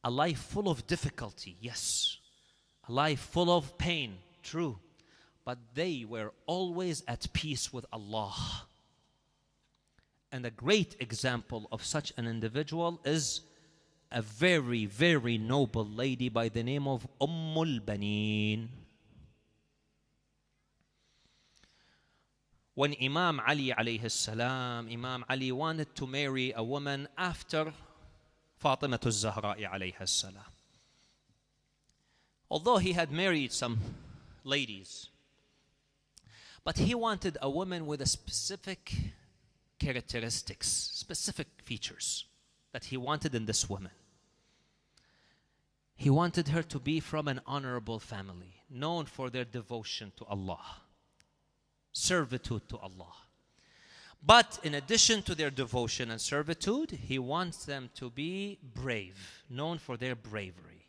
A life full of difficulty, yes. A life full of pain, true. But they were always at peace with Allah. And a great example of such an individual is a very, very noble lady by the name of Baneen. When Imam Ali alayhi salam, Imam Ali wanted to marry a woman after Fatima al-Zahra alayhi salam. Although he had married some ladies, but he wanted a woman with a specific characteristics, specific features that he wanted in this woman. He wanted her to be from an honorable family, known for their devotion to Allah, servitude to Allah. But in addition to their devotion and servitude, he wants them to be brave, known for their bravery.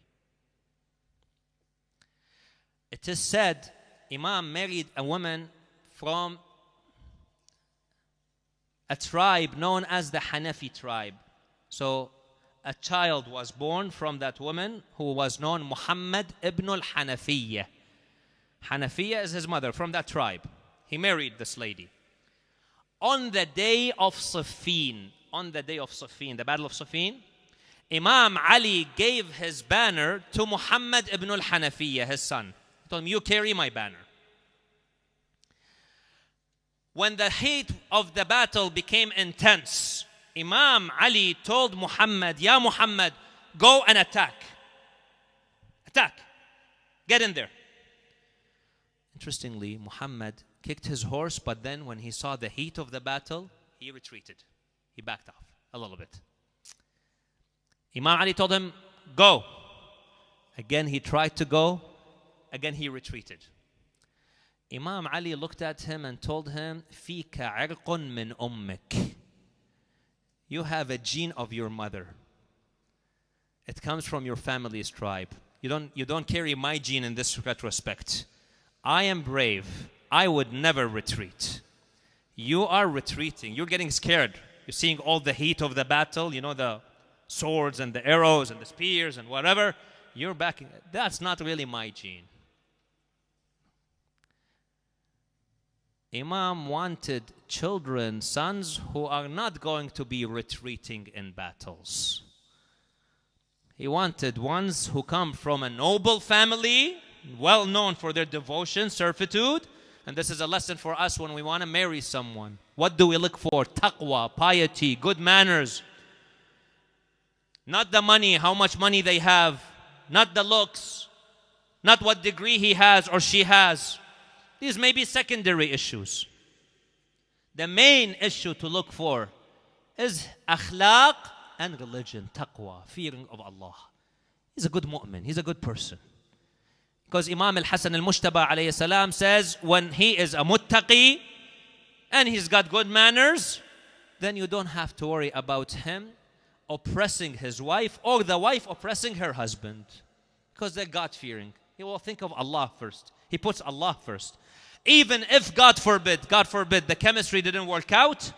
It is said Imam married a woman from a tribe known as the Hanafi tribe. So a child was born from that woman who was known Muhammad ibn al-Hanafiyya. Hanafiyya is his mother, from that tribe. He married this lady. On the day of Siffin, the battle of Siffin, Imam Ali gave his banner to Muhammad ibn al-Hanafiyya, his son. He told him, you carry my banner. When the heat of the battle became intense, Imam Ali told Muhammad, Ya Muhammad, Go and attack. Attack. Get in there. Interestingly, Muhammad kicked his horse, but then when he saw the heat of the battle, he retreated. He backed off a little bit. Imam Ali told him, go. Again, he tried to go. Again, he retreated. Imam Ali looked at him and told him, فِيكَ عِرْقٌ مِّنْ أُمِّكَ. You have a gene of your mother. It comes from your family's tribe. You don't carry my gene in this retrospect. I am brave. I would never retreat. You are retreating. You're getting scared. You're seeing all the heat of the battle, you know, the swords and the arrows and the spears and whatever. You're backing. That's not really my gene. Imam wanted children, sons who are not going to be retreating in battles. He wanted ones who come from a noble family, well known for their devotion, servitude. And this is a lesson for us when we want to marry someone. What do we look for? Taqwa, piety, good manners. Not the money, how much money they have. Not the looks. Not what degree he has or she has. These may be secondary issues. The main issue to look for is akhlaq and religion, taqwa, fearing of Allah. He's a good mu'min. He's a good person. Because Imam al-Hasan al-Mushtaba alayhi salam says, when he is a muttaqi and he's got good manners, then you don't have to worry about him oppressing his wife or the wife oppressing her husband. Because they're God-fearing. He will think of Allah first. He puts Allah first. Even if, God forbid, the chemistry didn't work out,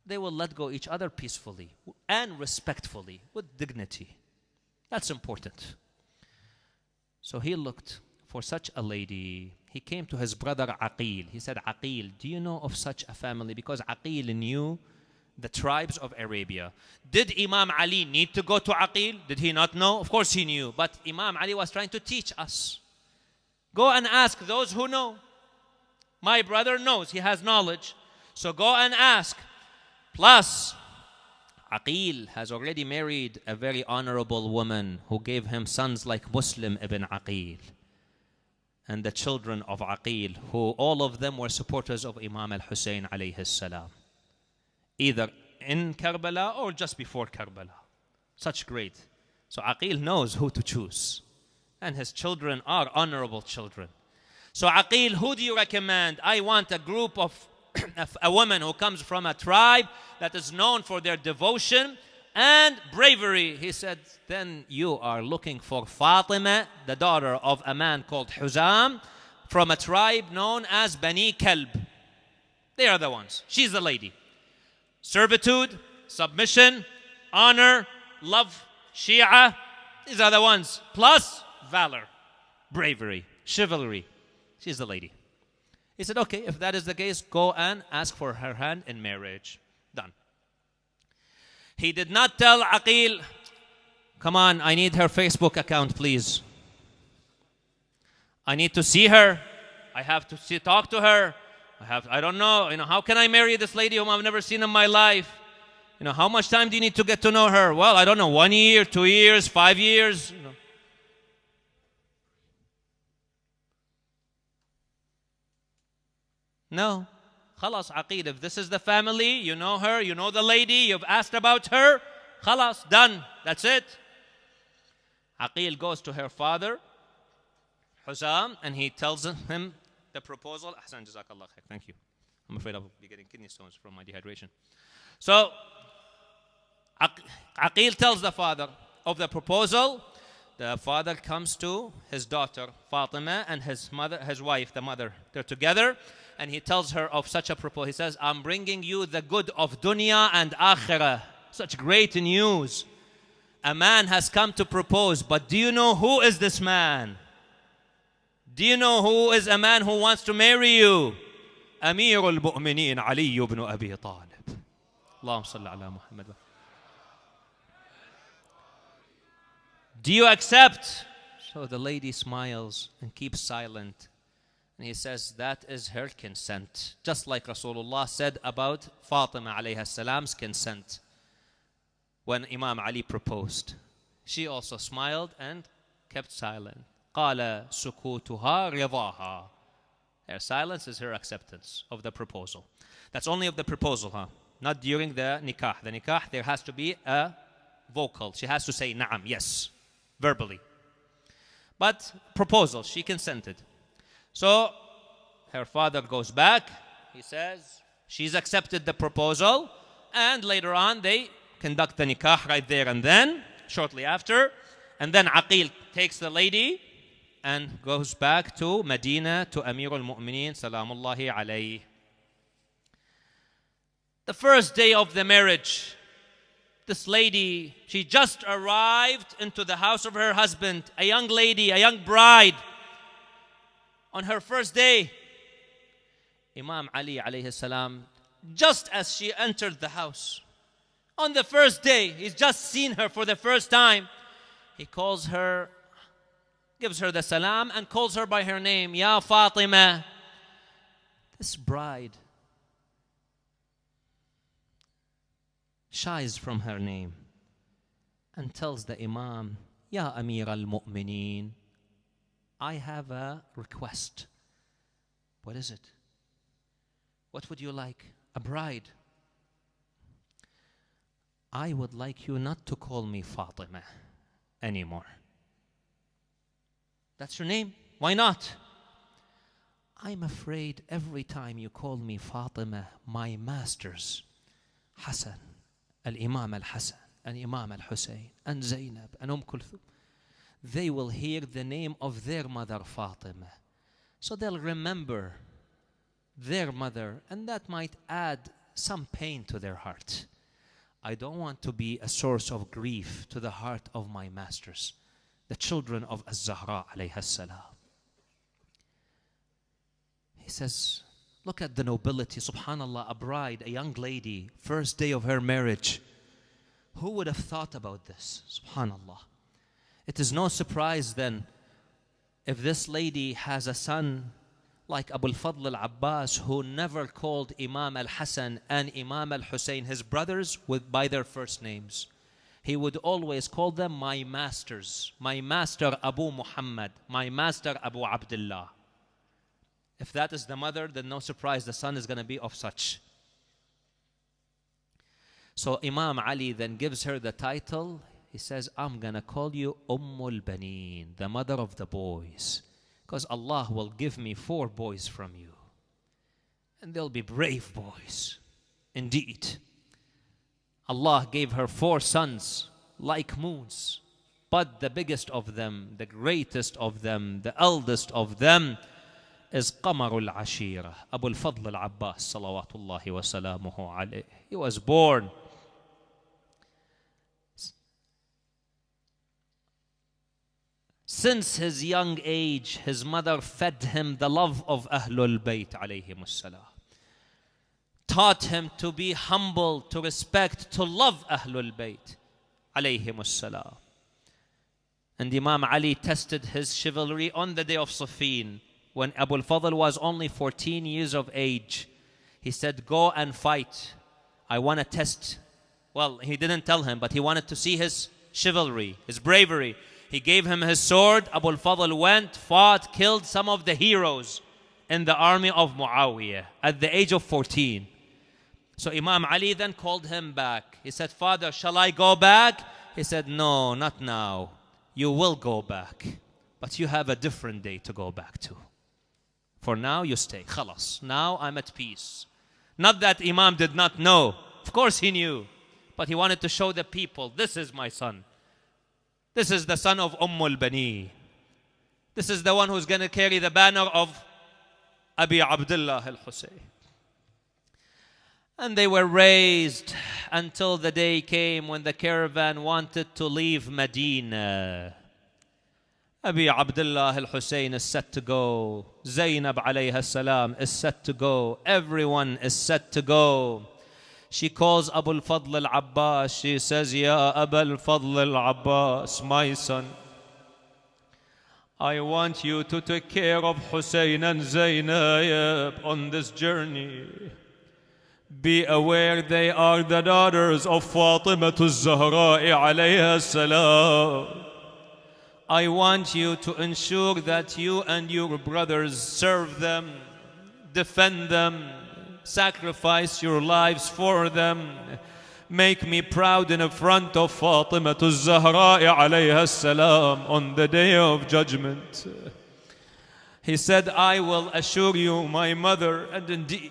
they will let go each other peacefully and respectfully, with dignity. That's important. So he looked for such a lady. He came to his brother Aqil. He said, Aqil, do you know of such a family? Because Aqil knew the tribes of Arabia. Did Imam Ali need to go to Aqil? Did he not know? Of course he knew. But Imam Ali was trying to teach us. Go and ask those who know. My brother knows. He has knowledge. So go and ask. Plus, Aqil has already married a very honorable woman who gave him sons like Muslim ibn Aqil and the children of Aqil, who all of them were supporters of Imam al-Hussein alayhi salam, either in Karbala or just before Karbala. Such great. So Aqil knows who to choose. And his children are honorable children. So Aqil, who do you recommend? I want a group of a woman who comes from a tribe that is known for their devotion and bravery. He said, then you are looking for Fatima, the daughter of a man called Huzam, from a tribe known as Bani Kalb. They are the ones. She's the lady. Servitude, submission, honor, love, Shia. These are the ones. Plus valor, bravery, chivalry. She's the lady. He said, okay, if that is the case, go and ask for her hand in marriage. Done. He did not tell Aqil, come on, I need her Facebook account, please. I need to see her. I have to talk to her. I don't know, how can I marry this lady whom I've never seen in my life? How much time do you need to get to know her? Well, I don't know, 1 year, 2 years, 5 years. No. Khalas, Aqil, if this is the family, you know her, you know the lady, you've asked about her, khalas, done. That's it. Aqil goes to her father, Huzam, and he tells him the proposal. Ahsan, jazakallah khair. Thank you. I'm afraid I'll be getting kidney stones from my dehydration. So, Aqil tells the father of the proposal. The father comes to his daughter, Fatima, and his wife, the mother. They're together. And he tells her of such a proposal. He says, I'm bringing you the good of dunya and akhirah. Such great news. A man has come to propose. But do you know who is this man? Do you know who is a man who wants to marry you? Amir al-Mu'mineen Ali ibn Abi Talib. Allahumma salli ala Muhammad. Do you accept? So the lady smiles and keeps silent. And he says, that is her consent. Just like Rasulullah said about Fatima alayha salam's consent. when Imam Ali proposed. She also smiled and kept silent. قال سكوتها رضاها. Her silence is her acceptance of the proposal. That's only of the proposal, huh? Not during the nikah. The nikah, there has to be a vocal. She has to say na'am, yes, verbally. But proposal, she consented. So her father goes back. He says she's accepted the proposal. And later on, they conduct the nikah right there and then, shortly after. And then Aqil takes the lady and goes back to Medina to Amir al-Mu'mineen, salamullahi alayhi. The first day of the marriage, this lady, she just arrived into the house of her husband, a young lady, a young bride. On her first day, Imam Ali alayhi salam, just as she entered the house, on the first day, he's just seen her for the first time, he calls her, gives her the salam and calls her by her name, Ya Fatima. This bride shies from her name and tells the Imam, Ya Amir al-Mu'mineen, I have a request. What is it? What would you like? A bride. I would like you not to call me Fatima anymore. That's your name? Why not? I'm afraid every time you call me Fatima, my masters, Hassan, Al-Imam al-Hassan, and Imam al-Hussein, and Zainab, and Kulthum, they will hear the name of their mother Fatima. So they'll remember their mother, and that might add some pain to their heart. I don't want to be a source of grief to the heart of my masters, the children of Az-Zahra alayha salam. He says, look at the nobility, subhanallah, a bride, a young lady, first day of her marriage. Who would have thought about this? Subhanallah. It is no surprise then if this lady has a son like Abu al-Fadl al-Abbas, who never called Imam al-Hassan and Imam al-Hussein, his brothers, by their first names. He would always call them my masters, my master Abu Muhammad, my master Abu Abdullah. If that is the mother, then no surprise the son is going to be of such. So Imam Ali then gives her the title. He says, I'm going to call you Ummul Baneen, the mother of the boys, because Allah will give me 4 boys from you. And they'll be brave boys. Indeed. Allah gave her 4 sons like moons. But the biggest of them, the greatest of them, the eldest of them is Qamarul Ashira, Abu al-Fadl al-Abbas, salawatullahi wa salamuhu alayhi. He was born since his young age. His mother fed him the love of Ahlul Bayt alayhimus salam, taught him to be humble, to respect, to love Ahlul Bayt alayhimus salam. And Imam Ali tested his chivalry on the day of Siffin, when Abu al-Fadl was only 14 years of age. He said, go and fight. I want to test. Well, he didn't tell him, but he wanted to see his chivalry, his bravery. He gave him his sword. Abu al-Fadl went, fought, killed some of the heroes in the army of Muawiyah at the age of 14. So Imam Ali then called him back. He said, Father, shall I go back? He said, no, not now. You will go back, but you have a different day to go back to. For now, you stay. Khalas. Now I'm at peace. Not that Imam did not know. Of course he knew. But he wanted to show the people, this is my son. This is the son of Ummul Bani. This is the one who's going to carry the banner of Abi Abdullah al-Hussein. And they were raised until the day came when the caravan wanted to leave Medina. Abi Abdullah al-Hussein is set to go. Zainab alayha salam is set to go. Everyone is set to go. She calls Abu al-Fadl al-Abbas. She says, Ya Abu al-Fadl al-Abbas, my son, I want you to take care of Hussein and Zainab on this journey. Be aware they are the daughters of Fatima al-Zahra alayha salam. I want you to ensure that you and your brothers serve them, defend them, sacrifice your lives for them. Make me proud in front of Fatima al-Zahra alayha salam on the day of judgment. He said, I will assure you, my mother, and indeed,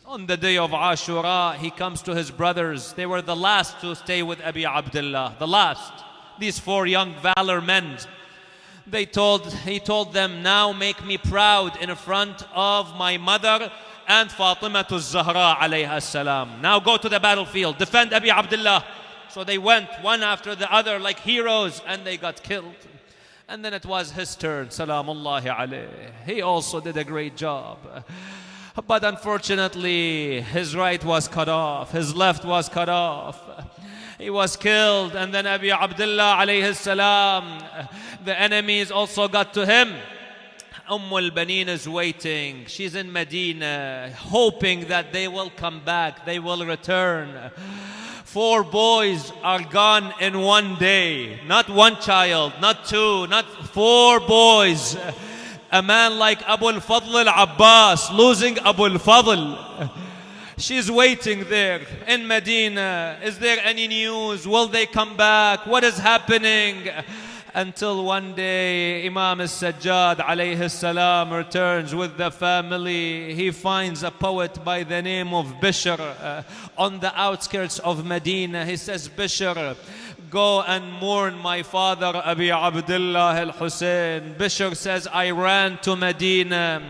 on the day of Ashura, he comes to his brothers. They were the last to stay with Abi Abdullah, the last. These 4 young valor men. He told them, now make me proud in front of my mother and Fatima al-Zahra alayha salam. Now go to the battlefield, defend Abi Abdullah. So they went one after the other like heroes, and they got killed. And then it was his turn, salamullahi alayh. He also did a great job. But unfortunately, his right was cut off, his left was cut off. He was killed, and then Abi Abdullah alayhi salam, the enemies also got to him. al-Banin is waiting. She's in Medina, hoping that they will come back, they will return. 4 boys are gone in one day. Not 1 child, not 2, not 4 boys. A man like Abu al-Fadl al-Abbas losing Abu al-Fadl. She's waiting there in Medina. Is there any news? Will they come back? What is happening? Until one day Imam al-Sajjad alayhi salam returns with the family. He finds a poet by the name of Bishr on the outskirts of Medina. He says, Bishr, go and mourn my father Abi Abdullah al-Hussein. Bishr says, I ran to Medina.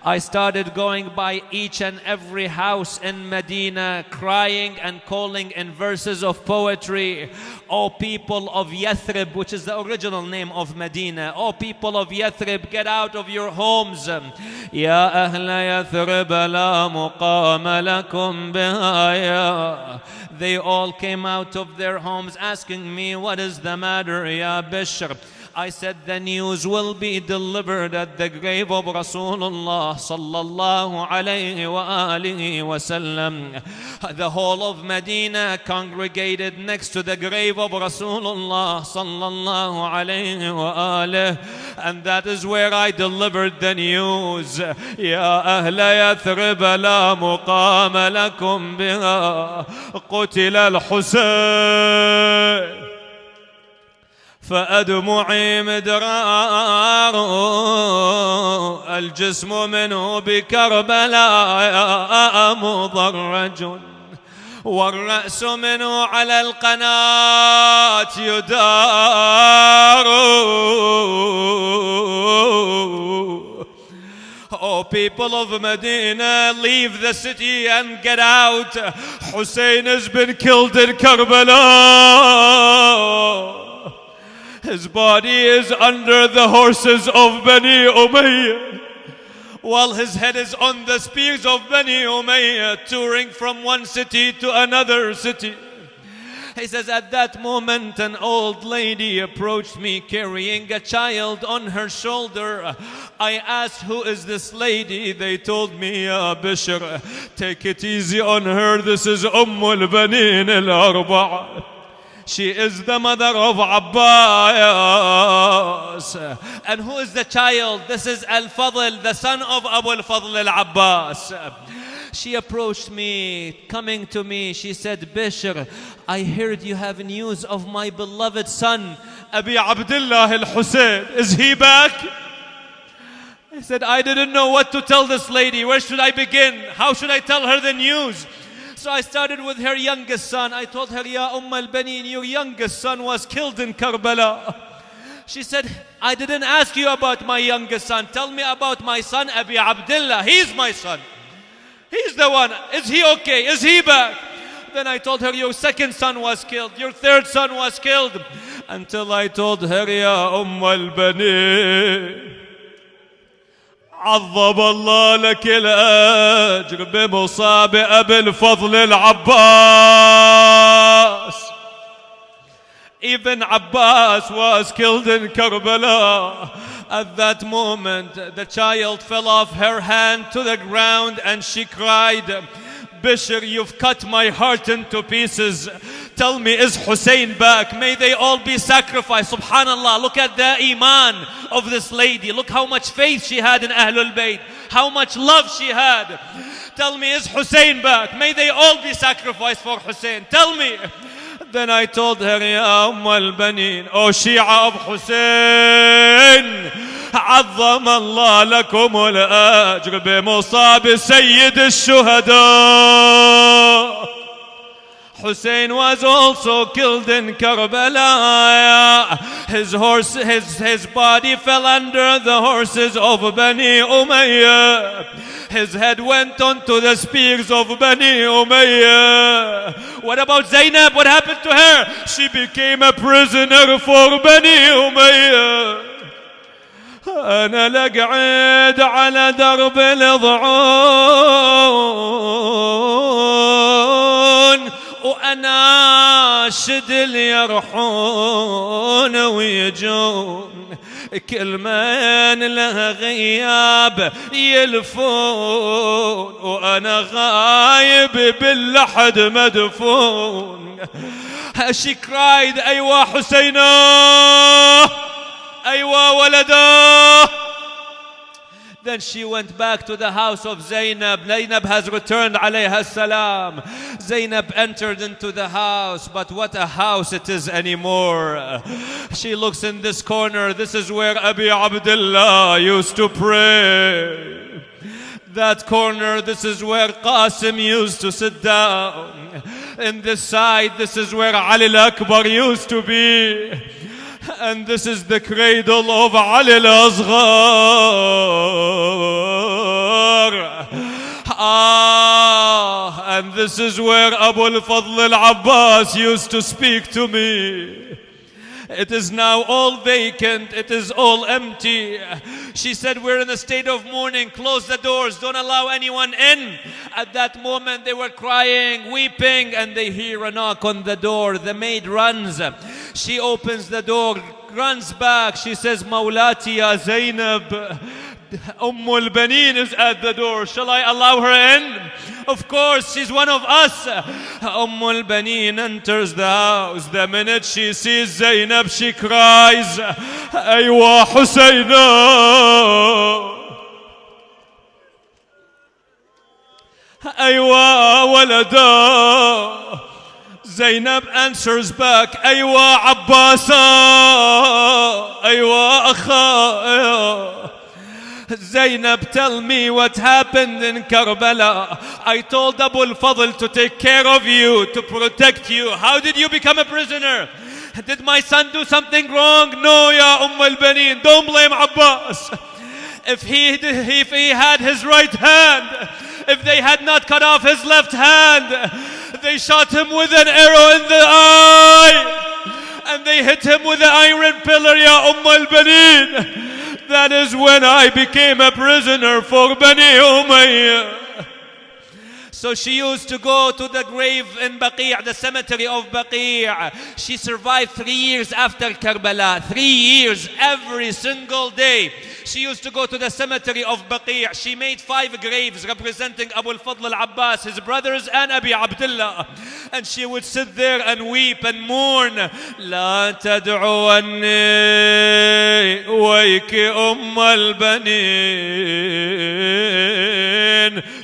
I started going by each and every house in Medina, crying and calling in verses of poetry. O people of Yathrib, which is the original name of Medina. O people of Yathrib, get out of your homes. Ya ahla Yathrib la muqama lakum biha. They all came out of their homes asking me, what is the matter, Ya Bishr? I said, the news will be delivered at the grave of Rasulullah sallallahu alayhi wa alihi wa sallam. The whole of Medina congregated next to the grave of Rasulullah sallallahu alayhi wa alihi. And that is where I delivered the news. Ya ahla Yathrib la muqama lakum biha. Qutila al-Husayn. فأدمعي مدرار الجسم منه بكربلاء مضرج والرأس منه على القناة يدار. Oh, people of Medina, leave the city and get out. Hussein has been killed in Karbala. His body is under the horses of Bani Umayyah, while his head is on the spears of Bani Umayyah, touring from one city to another city. He says, at that moment an old lady approached me carrying a child on her shoulder. I asked, who is this lady? They told me, Ya Bishr, take it easy on her. This is al-Banin al-Arba'a. She is the mother of Abbas. And who is the child? This is Al-Fadl, the son of Abu al-Fadl al-Abbas. She approached me, coming to me. She said, Bishr, I heard you have news of my beloved son, Abi Abdullah al-Hussein. Is he back? I said, I didn't know what to tell this lady. Where should I begin? How should I tell her the news? So I started with her youngest son. I told her, Ya al-Banin, your youngest son was killed in Karbala. She said, I didn't ask you about my youngest son. Tell me about my son, Abi Abdullah. He's my son. He's the one. Is he okay? Is he back? Then I told her, your second son was killed. Your third son was killed. Until I told her, Ya al-Banin, عظم الله لك الأجر بمصاب أبي الفضل العباس. Even Abbas was killed in Karbala. At that moment, the child fell off her hand to the ground and she cried, Bishr, you've cut my heart into pieces. Tell me, is Hussein back? May they all be sacrificed. Subhanallah, look at the iman of this lady. Look how much faith she had in Ahlul Bayt. How much love she had. Tell me, is Hussein back? May they all be sacrificed for Hussein. Tell me. Then I told her, Ya al-Banin, O Shia of Hussein, عظم الله لكم الأجر بمصاب سيد الشهداء. Hussein was also killed in Karbala. His body fell under the horses of Bani Umayyah. His head went onto the spears of Bani Umayyah. What about Zainab? What happened to her? She became a prisoner for Bani Umayyah. أنا لقعد على درب الضعون وأناشد اللي يرحون ويجون كل من له غياب يلفون وأنا غايب باللحد مدفون. She cried, أيوا حسينا أيوا ولدا. Then she went back to the house of Zainab. Zainab has returned, alayha salam. Zainab entered into the house, but what a house it is anymore. She looks in this corner. This is where Abi Abdullah used to pray. That corner, this is where Qasim used to sit down. In this side, this is where al-Akbar used to be. And this is the cradle of Ali al-Asghar. And this is where Abu al-Fadl al-Abbas used to speak to me. It is now all vacant. It is all empty. She said, we're in a state of mourning. Close the doors. Don't allow anyone in. At that moment, they were crying, weeping, and they hear a knock on the door. The maid runs. She opens the door, runs back. She says, Mawlati ya Zainab. al-Banin is at the door. Shall I allow her in? Of course, she's one of us. al-Banin enters the house. The minute she sees Zainab, she cries, Aywa Husayna. Aywa walada. Zainab answers back, Aywa Abbasa. Aywa akha. Zainab, tell me what happened in Karbala. I told Abu al-Fadl to take care of you, to protect you. How did you become a prisoner? Did my son do something wrong? No, ya al-Banin. Don't blame Abbas. If he had his right hand, if they had not cut off his left hand, they shot him with an arrow in the eye, and they hit him with an iron pillar, ya al-Banin. That is when I became a prisoner for Bani Umayyah. So she used to go to the grave in Baqi', the cemetery of Baqi'. She survived 3 years after Karbala. 3 years, every single day. She used to go to the cemetery of Baqi'. She made 5 graves representing Abu al-Fadl al-Abbas, his brothers, and Abi Abdullah. And she would sit there and weep and mourn. لا تدعوني ويك al-Banin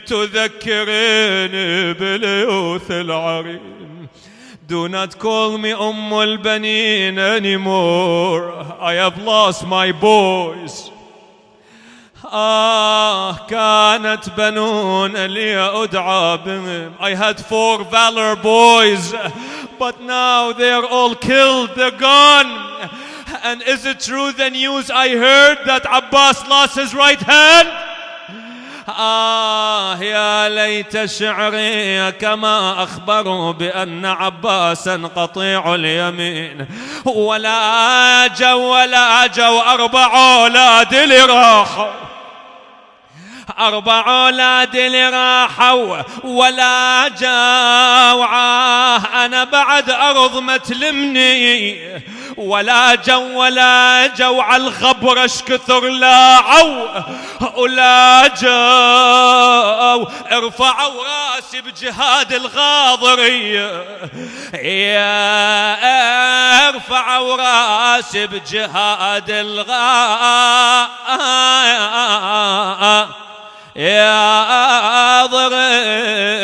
تذكرني باليوث العريم. Do not call me al-Banin anymore. I have lost my boys. كانت بنون لي أدعى بهم. I had 4 valor boys, but now they are all killed. They're gone. And is it true the news I heard that Abbas lost his right hand? يا ليت شعري كما أخبروا بأن عباسا قطيع اليمين ولا جو 4 أولاد اللي راحوا. 4 أولاد اللي راحوا ولا جوعة. أنا بعد أرض ما تلمني ولا جو على الغبر اش كثر لاعوا ولا جو ارفعوا راسي بجهاد الغاضرية، يا ارفعوا راسي بجهاد يا ضرية.